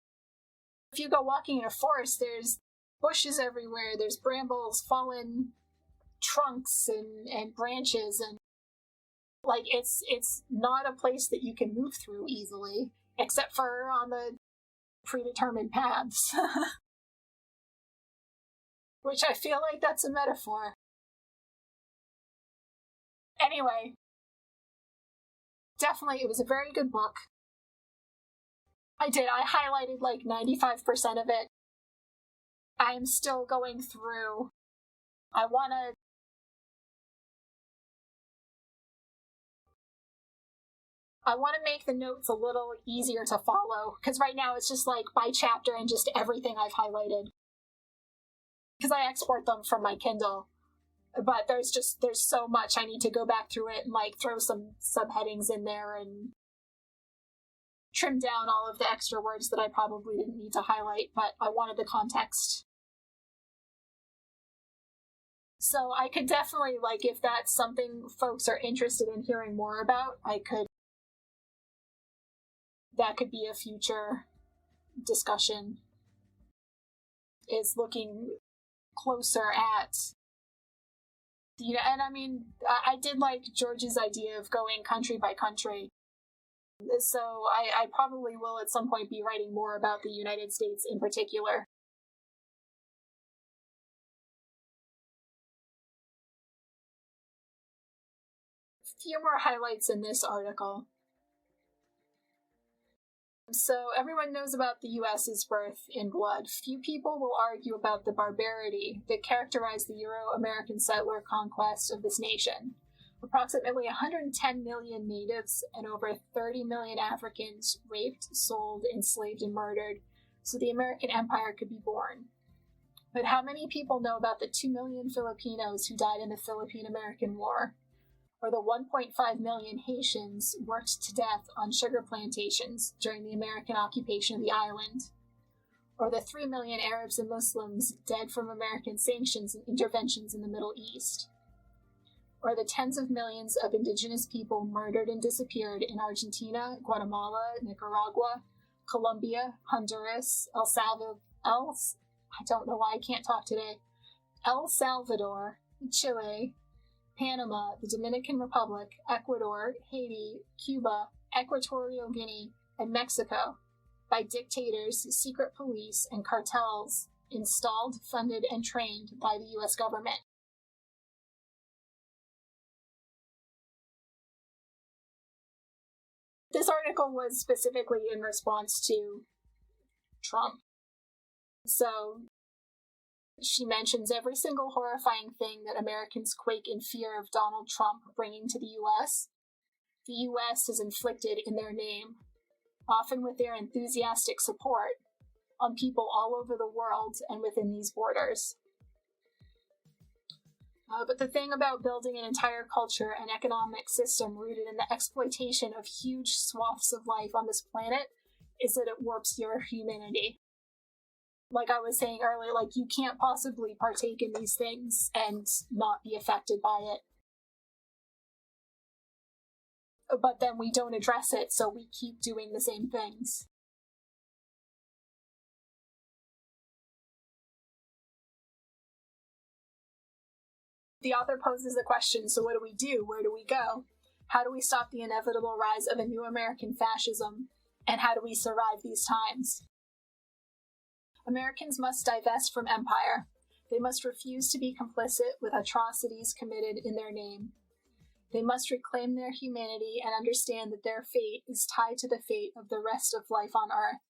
If you go walking in a forest, there's bushes everywhere, there's brambles, fallen trunks and branches, and it's not a place that you can move through easily, except for on the predetermined paths. Which I feel like that's a metaphor. Anyway, definitely, it was a very good book. I highlighted 95% of it. I am still going through. I want to make the notes a little easier to follow, because right now it's just by chapter and just everything I've highlighted. Because I export them from my Kindle, but there's so much. I need to go back through it and throw some subheadings in there and trim down all of the extra words that I probably didn't need to highlight, but I wanted the context. So I could definitely, if that's something folks are interested in hearing more about, that could be a future discussion, is looking closer at, and I mean, I did like George's idea of going country by country. So I probably will at some point be writing more about the United States in particular. A few more highlights in this article. So everyone knows about the U.S.'s birth in blood. Few people will argue about the barbarity that characterized the Euro-American settler conquest of this nation. Approximately 110 million natives and over 30 million Africans raped, sold, enslaved, and murdered so the American empire could be born. But how many people know about the 2 million Filipinos who died in the Philippine-American War? Or the 1.5 million Haitians worked to death on sugar plantations during the American occupation of the island? Or the 3 million Arabs and Muslims dead from American sanctions and interventions in the Middle East? Or the tens of millions of indigenous people murdered and disappeared in Argentina, Guatemala, Nicaragua, Colombia, Honduras, El Salvador, Chile, Panama, the Dominican Republic, Ecuador, Haiti, Cuba, Equatorial Guinea, and Mexico by dictators, secret police, and cartels installed, funded, and trained by the U.S. government. This article was specifically in response to Trump. So She mentions every single horrifying thing that Americans quake in fear of Donald Trump bringing to the U.S. The U.S. has inflicted in their name, often with their enthusiastic support, on people all over the world and within these borders. But the thing about building an entire culture and economic system rooted in the exploitation of huge swaths of life on this planet is that it warps your humanity. Like I was saying earlier, like you can't possibly partake in these things and not be affected by it. But then we don't address it, so we keep doing the same things. The author poses the question, so what do we do? Where do we go? How do we stop the inevitable rise of a new American fascism? And how do we survive these times? Americans must divest from empire. They must refuse to be complicit with atrocities committed in their name. They must reclaim their humanity and understand that their fate is tied to the fate of the rest of life on Earth.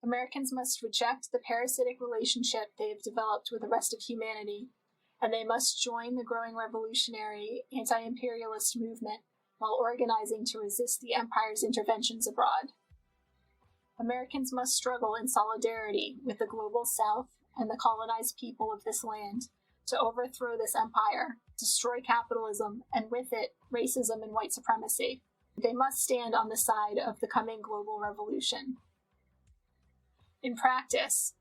Americans must reject the parasitic relationship they have developed with the rest of humanity, and they must join the growing revolutionary anti-imperialist movement while organizing to resist the empire's interventions abroad. Americans must struggle in solidarity with the global South and the colonized people of this land to overthrow this empire, destroy capitalism, and with it, racism and white supremacy. They must stand on the side of the coming global revolution. In practice,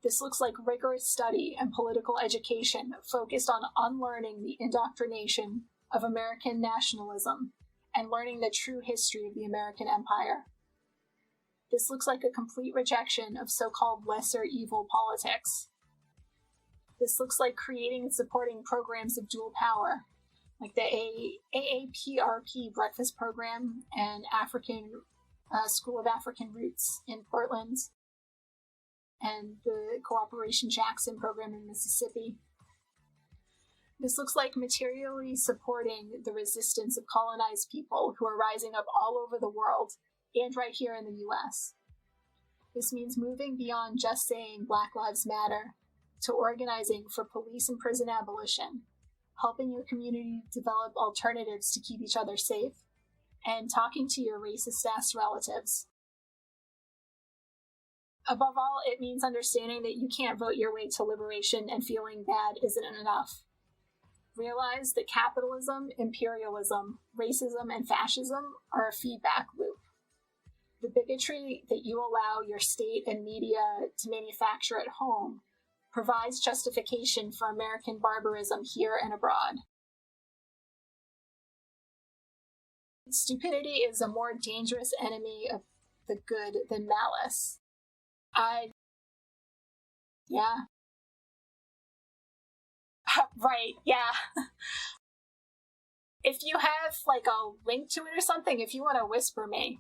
this looks like rigorous study and political education focused on unlearning the indoctrination of American nationalism and learning the true history of the American empire. This looks like a complete rejection of so-called lesser evil politics. This looks like creating and supporting programs of dual power, like the AAPRP breakfast program and School of African Roots in Portland, and the Cooperation Jackson program in Mississippi. This looks like materially supporting the resistance of colonized people who are rising up all over the world and right here in the US. This means moving beyond just saying Black Lives Matter to organizing for police and prison abolition, helping your community develop alternatives to keep each other safe, and talking to your racist-ass relatives. Above all, it means understanding that you can't vote your way to liberation and feeling bad isn't enough. Realize that capitalism, imperialism, racism, and fascism are a feedback loop. The bigotry that you allow your state and media to manufacture at home provides justification for American barbarism here and abroad. Stupidity is a more dangerous enemy of the good than malice. Yeah. Right, yeah. If you have, like, a link to it or something, if you want to whisper me,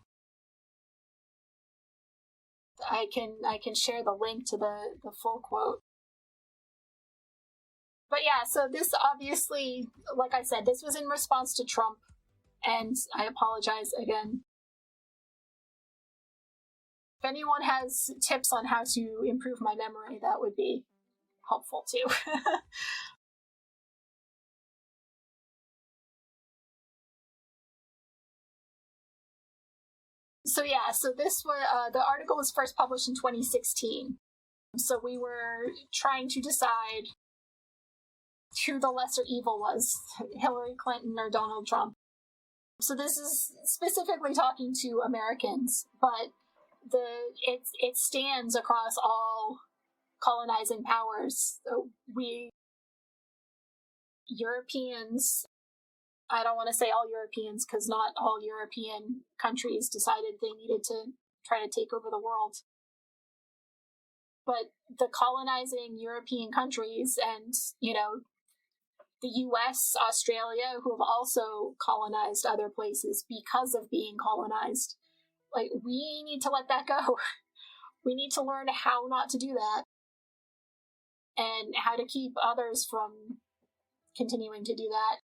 I can share the link to the full quote. But yeah, so this obviously, like I said, this was in response to Trump, and I apologize again. If anyone has tips on how to improve my memory, that would be helpful too. So this was the article was first published in 2016. So we were trying to decide who the lesser evil was, Hillary Clinton or Donald Trump. So this is specifically talking to Americans, but it stands across all colonizing powers. So we Europeans, I don't want to say all Europeans because not all European countries decided they needed to try to take over the world. But the colonizing European countries and, the US, Australia, who have also colonized other places because of being colonized, like, we need to let that go. We need to learn how not to do that and how to keep others from continuing to do that.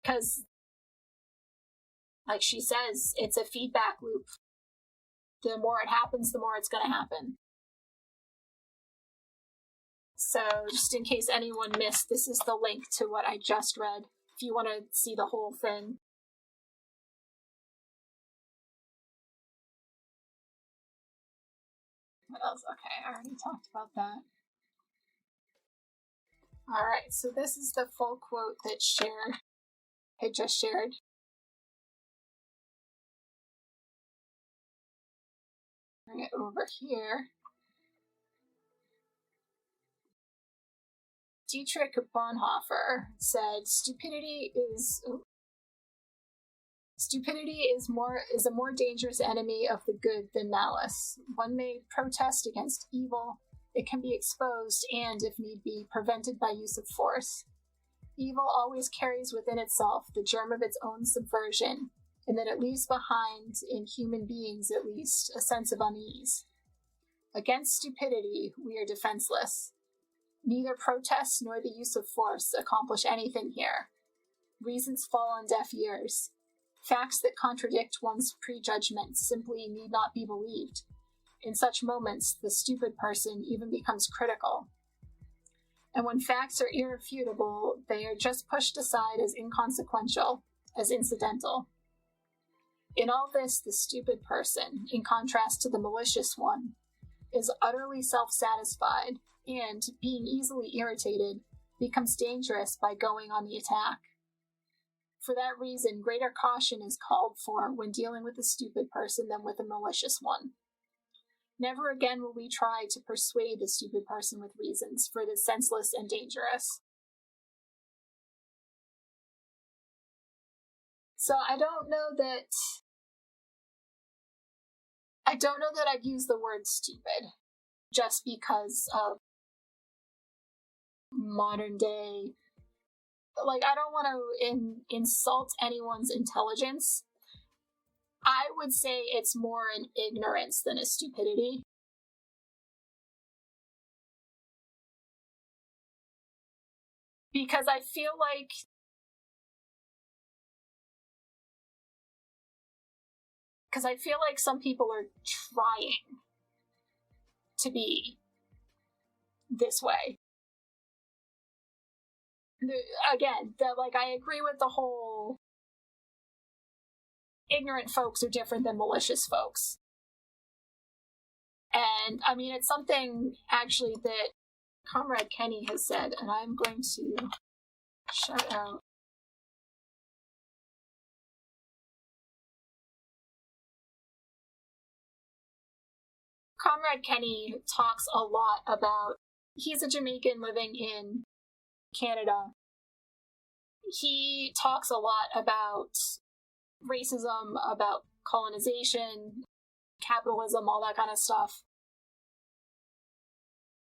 Because, like she says, it's a feedback loop. The more it happens, the more it's going to happen. So just in case anyone missed, this is the link to what I just read, if you want to see the whole thing. What else? Okay, I already talked about that. Alright, so this is the full quote that I just shared. Bring it over here. Dietrich Bonhoeffer said, Stupidity is a more dangerous enemy of the good than malice. One may protest against evil. It can be exposed and, if need be, prevented by use of force. Evil always carries within itself the germ of its own subversion, and that it leaves behind, in human beings at least, a sense of unease. Against stupidity, we are defenseless. Neither protest nor the use of force accomplish anything here. Reasons fall on deaf ears. Facts that contradict one's prejudgments simply need not be believed. In such moments, the stupid person even becomes critical. And when facts are irrefutable, they are just pushed aside as inconsequential, as incidental. In all this, the stupid person, in contrast to the malicious one, is utterly self-satisfied and, being easily irritated, becomes dangerous by going on the attack. For that reason, greater caution is called for when dealing with a stupid person than with a malicious one. Never again will we try to persuade the stupid person with reasons, for it is senseless and dangerous. So I don't know that I'd use the word stupid just because of modern day. Like, I don't want to insult anyone's intelligence. I would say it's more an ignorance than a stupidity. Because I feel like some people are trying to be this way. Again, I agree with the whole ignorant folks are different than malicious folks. And, I mean, it's something, actually, that Comrade Kenny has said, and I'm going to shout out. Comrade Kenny talks a lot about, he's a Jamaican living in Canada. He talks a lot about racism, about colonization, capitalism, all that kind of stuff.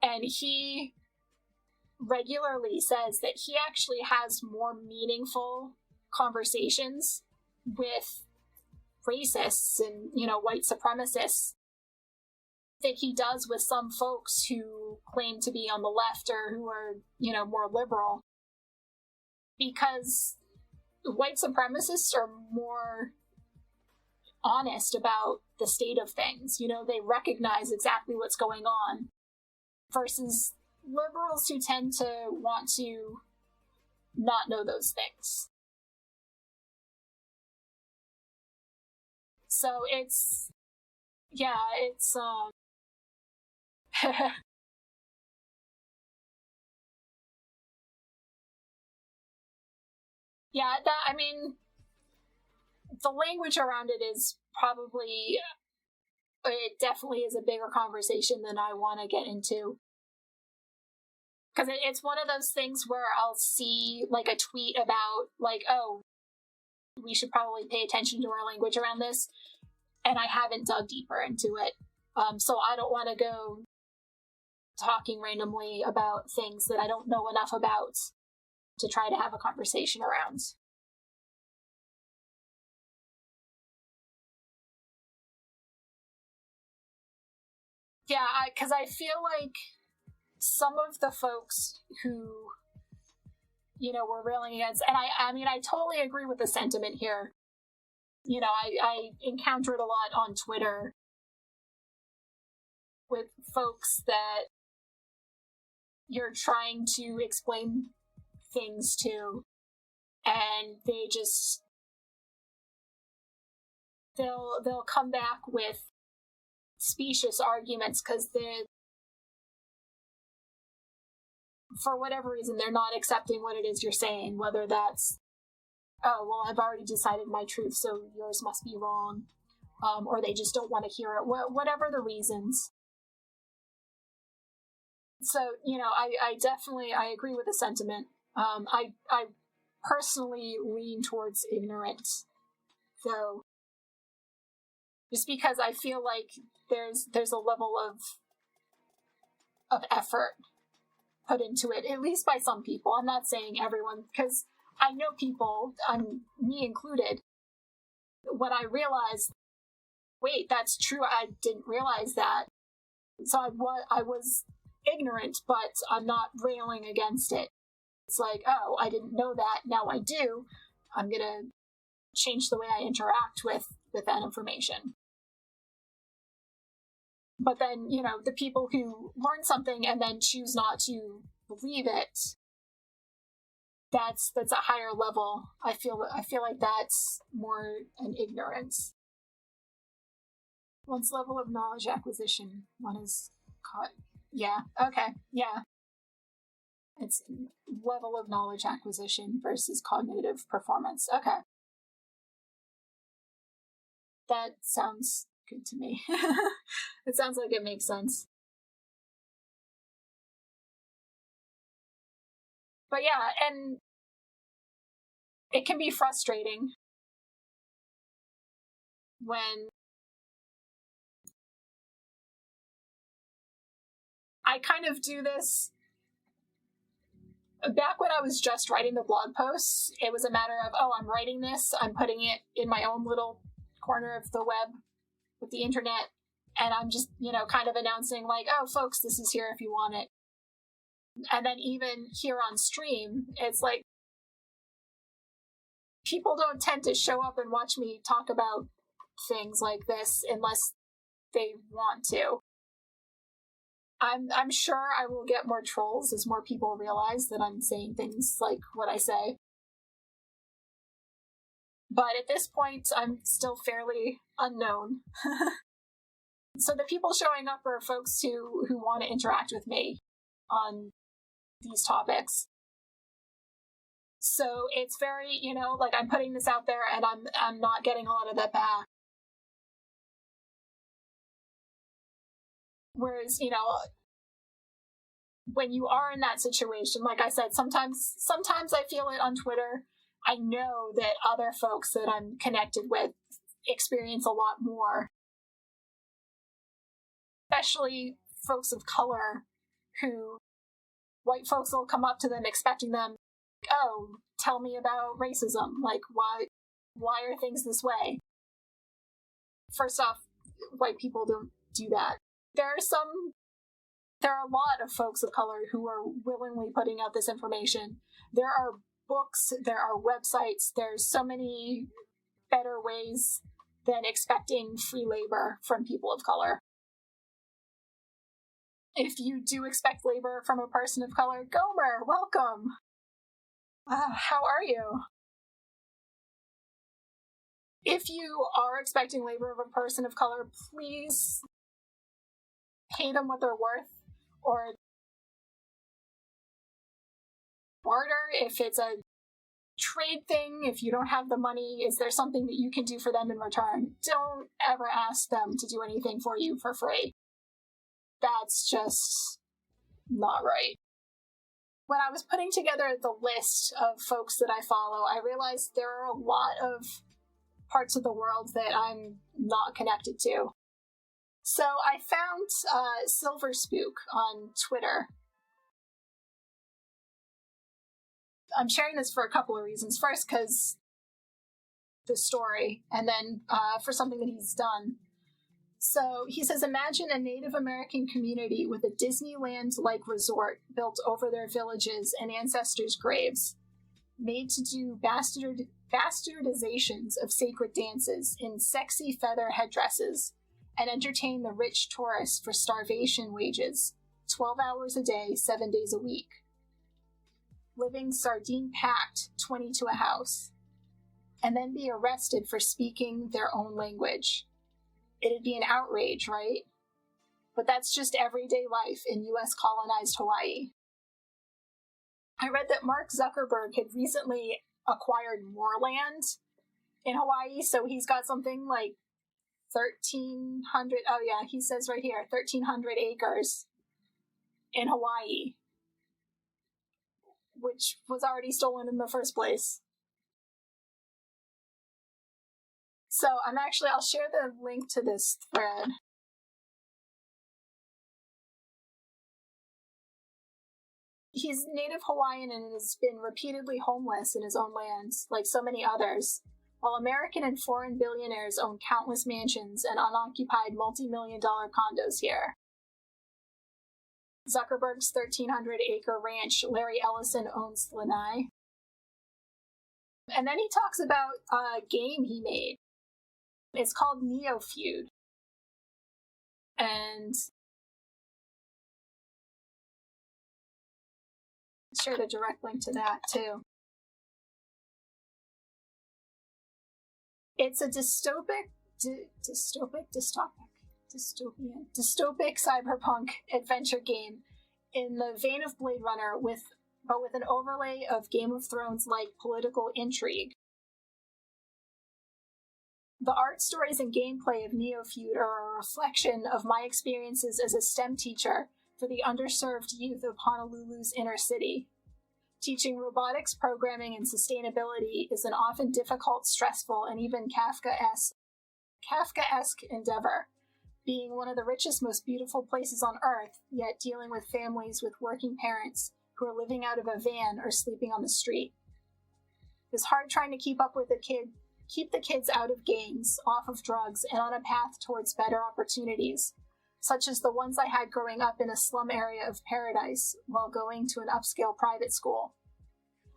And he regularly says that he actually has more meaningful conversations with racists and, white supremacists that he does with some folks who claim to be on the left or who are, more liberal. Because white supremacists are more honest about the state of things. They recognize exactly what's going on. Versus liberals who tend to want to not know those things. So it's yeah, I mean, the language around it is probably, it definitely is a bigger conversation than I want to get into. Because it's one of those things where I'll see, a tweet about, oh, we should probably pay attention to our language around this, and I haven't dug deeper into it. So I don't want to go talking randomly about things that I don't know enough about to try to have a conversation around. Yeah, because I feel like some of the folks who, were railing against, and I mean, I totally agree with the sentiment here. I encounter it a lot on Twitter with folks that, you're trying to explain things to, and they just they'll come back with specious arguments because they, for whatever reason, they're not accepting what it is you're saying, whether that's, oh, well, I've already decided my truth, so yours must be wrong, or they just don't want to hear it, whatever the reasons. So, I definitely, I agree with the sentiment. I personally lean towards ignorance, though, just because I feel like there's a level of effort put into it, at least by some people. I'm not saying everyone, because I know people, me included, when I realized, wait, that's true, I didn't realize that. So I was ignorant, but I'm not railing against it. It's like, oh, I didn't know that, now I do. I'm going to change the way I interact with that information. But then, the people who learn something and then choose not to believe it, that's a higher level. I feel like that's more an ignorance. One's level of knowledge acquisition, one is caught. Yeah, okay, yeah. It's level of knowledge acquisition versus cognitive performance. Okay. That sounds good to me. It sounds like it makes sense. But yeah, and it can be frustrating when I kind of do this. Back when I was just writing the blog posts, it was a matter of, oh, I'm writing this, I'm putting it in my own little corner of the web with the internet, and I'm just, kind of announcing like, oh, folks, this is here if you want it. And then even here on stream, it's like, people don't tend to show up and watch me talk about things like this unless they want to. I'm sure I will get more trolls as more people realize that I'm saying things like what I say. But at this point, I'm still fairly unknown. So the people showing up are folks who want to interact with me on these topics. So it's very, like I'm putting this out there and I'm not getting a lot of that back. Whereas, when you are in that situation, like I said, sometimes I feel it on Twitter. I know that other folks that I'm connected with experience a lot more. Especially folks of color who, white folks will come up to them expecting them, oh, tell me about racism. Like, why are things this way? First off, white people don't do that. There are a lot of folks of color who are willingly putting out this information. There are books, there are websites, there's so many better ways than expecting free labor from people of color. If you do expect labor from a person of color, Gomer, welcome! How are you? If you are expecting labor of a person of color, please pay them what they're worth, or barter if it's a trade thing. If you don't have the money, is there something that you can do for them in return? Don't ever ask them to do anything for you for free. That's just not right. When I was putting together the list of folks that I follow, I realized there are a lot of parts of the world that I'm not connected to. So I found Silver Spook on Twitter. I'm sharing this for a couple of reasons. First, because the story, and then for something that he's done. So he says, imagine a Native American community with a Disneyland-like resort built over their villages and ancestors' graves, made to do bastardizations of sacred dances in sexy feather headdresses, and entertain the rich tourists for starvation wages, 12 hours a day, 7 days a week. Living sardine-packed 20 to a house. And then be arrested for speaking their own language. It'd be an outrage, right? But that's just everyday life in US colonized Hawaii. I read that Mark Zuckerberg had recently acquired more land in Hawaii, so he's got something like 1,300, oh yeah, he says right here, 1,300 acres in Hawaii, which was already stolen in the first place. So I'll share the link to this thread. He's native Hawaiian and has been repeatedly homeless in his own lands, like so many others, while American and foreign billionaires own countless mansions and unoccupied multi-million-dollar condos here. Zuckerberg's 1,300-acre ranch, Larry Ellison owns Lanai. And then he talks about a game he made. It's called Neofeud. And I'll share the direct link to that, too. It's a dystopian cyberpunk adventure game in the vein of Blade Runner, but with an overlay of Game of Thrones-like political intrigue. The art, stories, and gameplay of Neofeud are a reflection of my experiences as a STEM teacher for the underserved youth of Honolulu's inner city. Teaching robotics, programming, and sustainability is an often difficult, stressful, and even Kafkaesque endeavor, being one of the richest, most beautiful places on Earth, yet dealing with families with working parents who are living out of a van or sleeping on the street. It's hard trying to keep the kids out of gangs, off of drugs, and on a path towards better opportunities, such as the ones I had growing up in a slum area of Paradise while going to an upscale private school.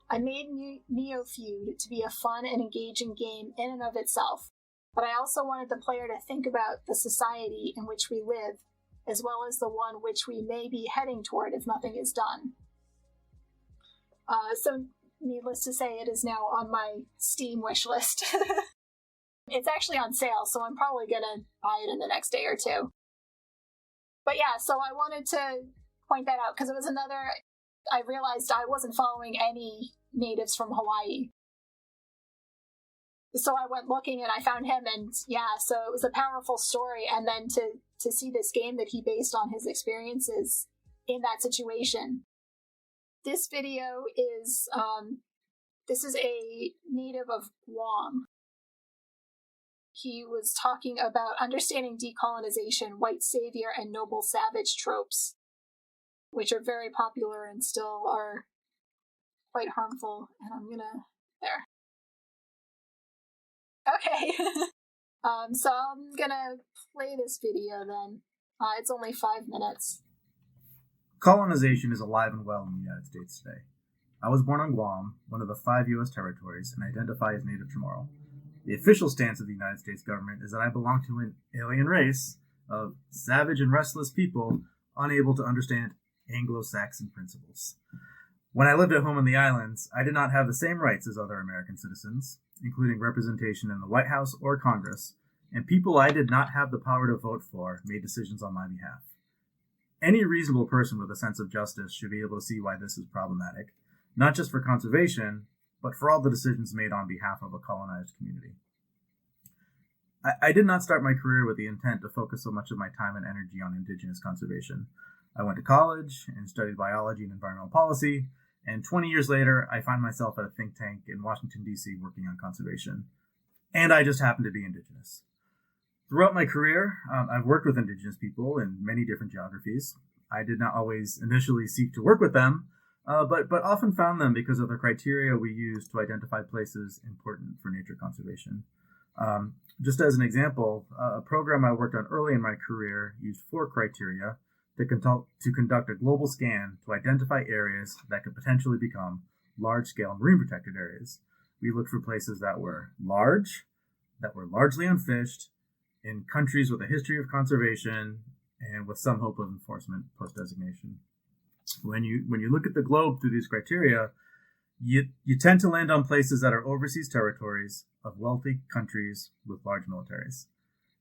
I made Neofeud to be a fun and engaging game in and of itself, but I also wanted the player to think about the society in which we live, as well as the one which we may be heading toward if nothing is done. So needless to say, it is now on my Steam wish list. It's actually on sale, so I'm probably going to buy it in the next day or two. But yeah, so I wanted to point that out because it was I realized I wasn't following any natives from Hawaii. So I went looking and I found him, and yeah, so it was a powerful story. And then to see this game that he based on his experiences in that situation. This video is, this is a native of Guam. He was talking about understanding decolonization, white savior, and noble savage tropes, which are very popular and still are quite harmful. And there. Okay. So I'm gonna play this video then. It's only 5 minutes. Colonization is alive and well in the United States today. I was born on Guam, one of the 5 U.S. territories, and identify as Native Chamorro. The official stance of the United States government is that I belong to an alien race of savage and restless people unable to understand Anglo-Saxon principles. When I lived at home in the islands, I did not have the same rights as other American citizens, including representation in the White House or Congress, and people I did not have the power to vote for made decisions on my behalf. Any reasonable person with a sense of justice should be able to see why this is problematic, not just for conservation, but for all the decisions made on behalf of a colonized community. I did not start my career with the intent to focus so much of my time and energy on indigenous conservation. I went to college and studied biology and environmental policy, and 20 years later, I find myself at a think tank in Washington, D.C. working on conservation. And I just happen to be indigenous. Throughout my career, I've worked with indigenous people in many different geographies. I did not always initially seek to work with them, but often found them because of the criteria we use to identify places important for nature conservation. Just as an example, a program I worked on early in my career used 4 criteria to conduct a global scan to identify areas that could potentially become large-scale marine protected areas. We looked for places that were large, that were largely unfished, in countries with a history of conservation, and with some hope of enforcement post-designation. When you look at the globe through these criteria, you tend to land on places that are overseas territories of wealthy countries with large militaries.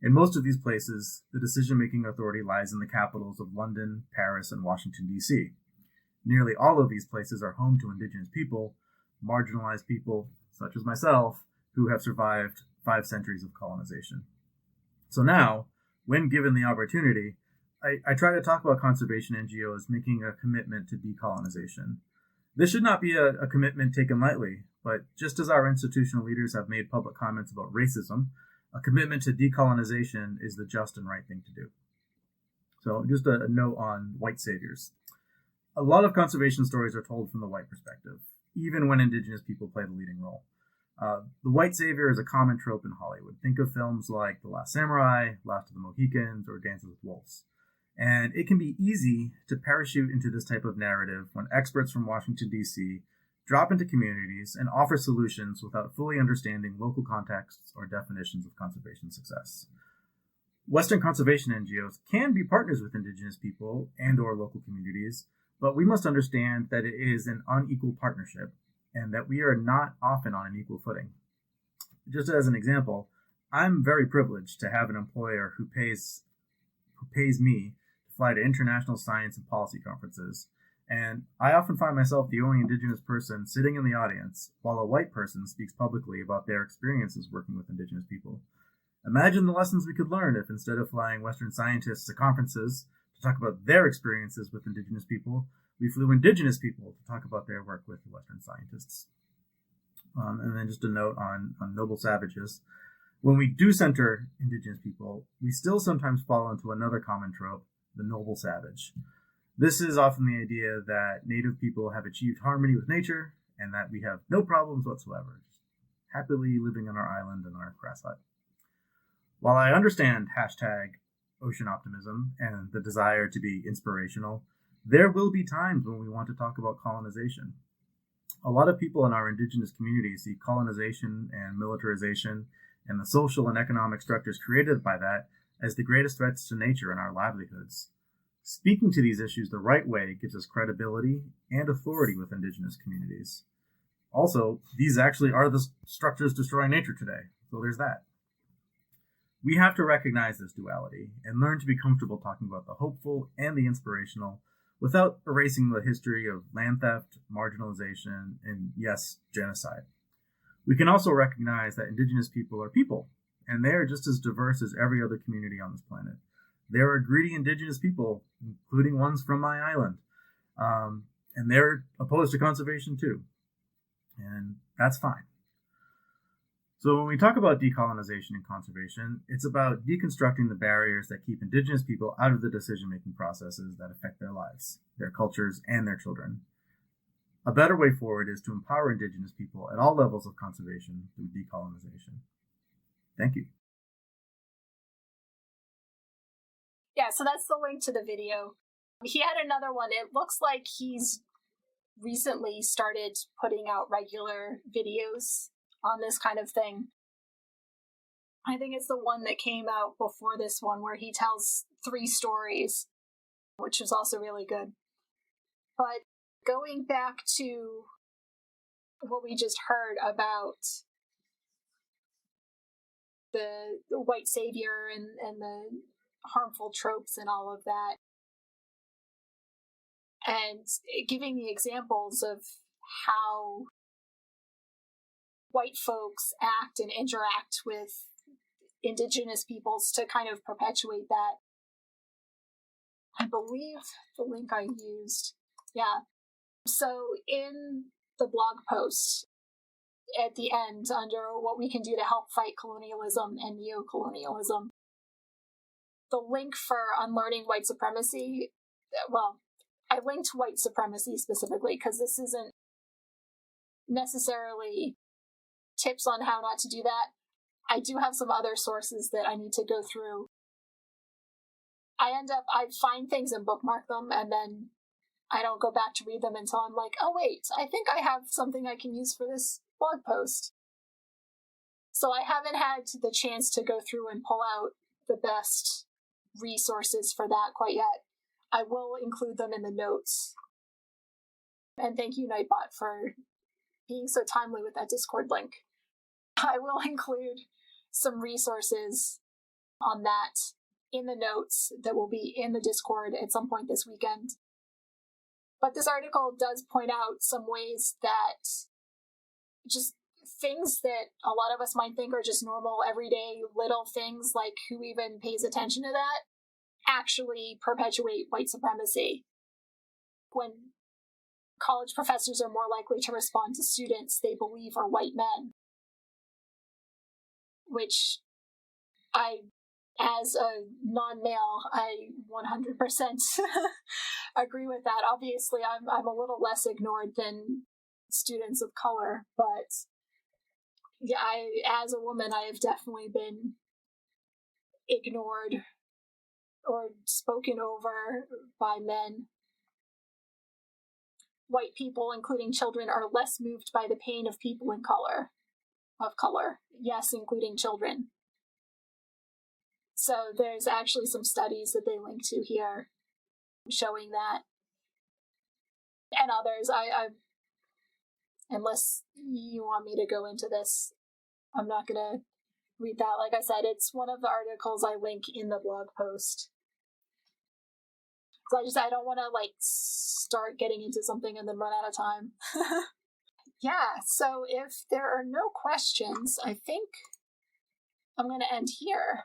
In most of these places, the decision-making authority lies in the capitals of London, Paris, and Washington, D.C. Nearly all of these places are home to indigenous people, marginalized people, such as myself, who have survived 5 centuries of colonization. So now, when given the opportunity, I try to talk about conservation NGOs making a commitment to decolonization. This should not be a commitment taken lightly, but just as our institutional leaders have made public comments about racism, a commitment to decolonization is the just and right thing to do. So just a note on white saviors. A lot of conservation stories are told from the white perspective, even when indigenous people play the leading role. The white savior is a common trope in Hollywood. Think of films like The Last Samurai, Last of the Mohicans, or Dances with Wolves. And it can be easy to parachute into this type of narrative when experts from Washington, D.C. drop into communities and offer solutions without fully understanding local contexts or definitions of conservation success. Western conservation NGOs can be partners with indigenous people and or local communities, but we must understand that it is an unequal partnership and that we are not often on an equal footing. Just as an example, I'm very privileged to have an employer who pays me to fly to international science and policy conferences, and I often find myself the only indigenous person sitting in the audience while a white person speaks publicly about their experiences working with indigenous people. Imagine the lessons we could learn if instead of flying Western scientists to conferences to talk about their experiences with indigenous people, we flew indigenous people to talk about their work with Western scientists. And then just a note on noble savages. When we do center indigenous people, we still sometimes fall into another common trope, the noble savage. This is often the idea that Native people have achieved harmony with nature and that we have no problems whatsoever, happily living on our island in our grass hut. While I understand #ocean optimism and the desire to be inspirational, there will be times when we want to talk about colonization. A lot of people in our indigenous communities see colonization and militarization and the social and economic structures created by that as the greatest threats to nature and our livelihoods. Speaking to these issues the right way gives us credibility and authority with indigenous communities. Also, these actually are the structures destroying nature today, so there's that. We have to recognize this duality and learn to be comfortable talking about the hopeful and the inspirational without erasing the history of land theft, marginalization, and yes, genocide. We can also recognize that indigenous people are people, and they are just as diverse as every other community on this planet. There are greedy indigenous people, including ones from my island, and they're opposed to conservation too, and that's fine. So when we talk about decolonization and conservation, it's about deconstructing the barriers that keep indigenous people out of the decision-making processes that affect their lives, their cultures, and their children. A better way forward is to empower indigenous people at all levels of conservation through decolonization. Thank you. Yeah, so that's the link to the video. He had another one. It looks like he's recently started putting out regular videos on this kind of thing. I think it's the one that came out before this one where he tells 3 stories, which is also really good. But going back to what we just heard about the white savior and the harmful tropes and all of that, and giving the examples of how white folks act and interact with indigenous peoples to kind of perpetuate that. I believe the link I used. Yeah. So in the blog post at the end, under what we can do to help fight colonialism and neocolonialism, the link for unlearning white supremacy, well, I linked white supremacy specifically because this isn't necessarily tips on how not to do that. I do have some other sources that I need to go through. I find things and bookmark them, and then I don't go back to read them until I'm like, oh wait, I think I have something I can use for this blog post. So I haven't had the chance to go through and pull out the best resources for that quite yet. I will include them in the notes. And thank you, Nightbot, for being so timely with that Discord link. I will include some resources on that in the notes that will be in the Discord at some point this weekend. But this article does point out some ways that just things that a lot of us might think are just normal, everyday little things, like who even pays attention to that, actually perpetuate white supremacy. When college professors are more likely to respond to students they believe are white men, which as a non-male, I 100% agree with that. Obviously, I'm a little less ignored than students of color, but yeah, as a woman, I have definitely been ignored or spoken over by men. White people, including children, are less moved by the pain of people of color. Yes, including children. So there's actually some studies that they link to here showing that. And others, I unless you want me to go into this, I'm not going to read that. Like I said, it's one of the articles I link in the blog post. So I don't want to start getting into something and then run out of time. Yeah, so if there are no questions, I think I'm going to end here.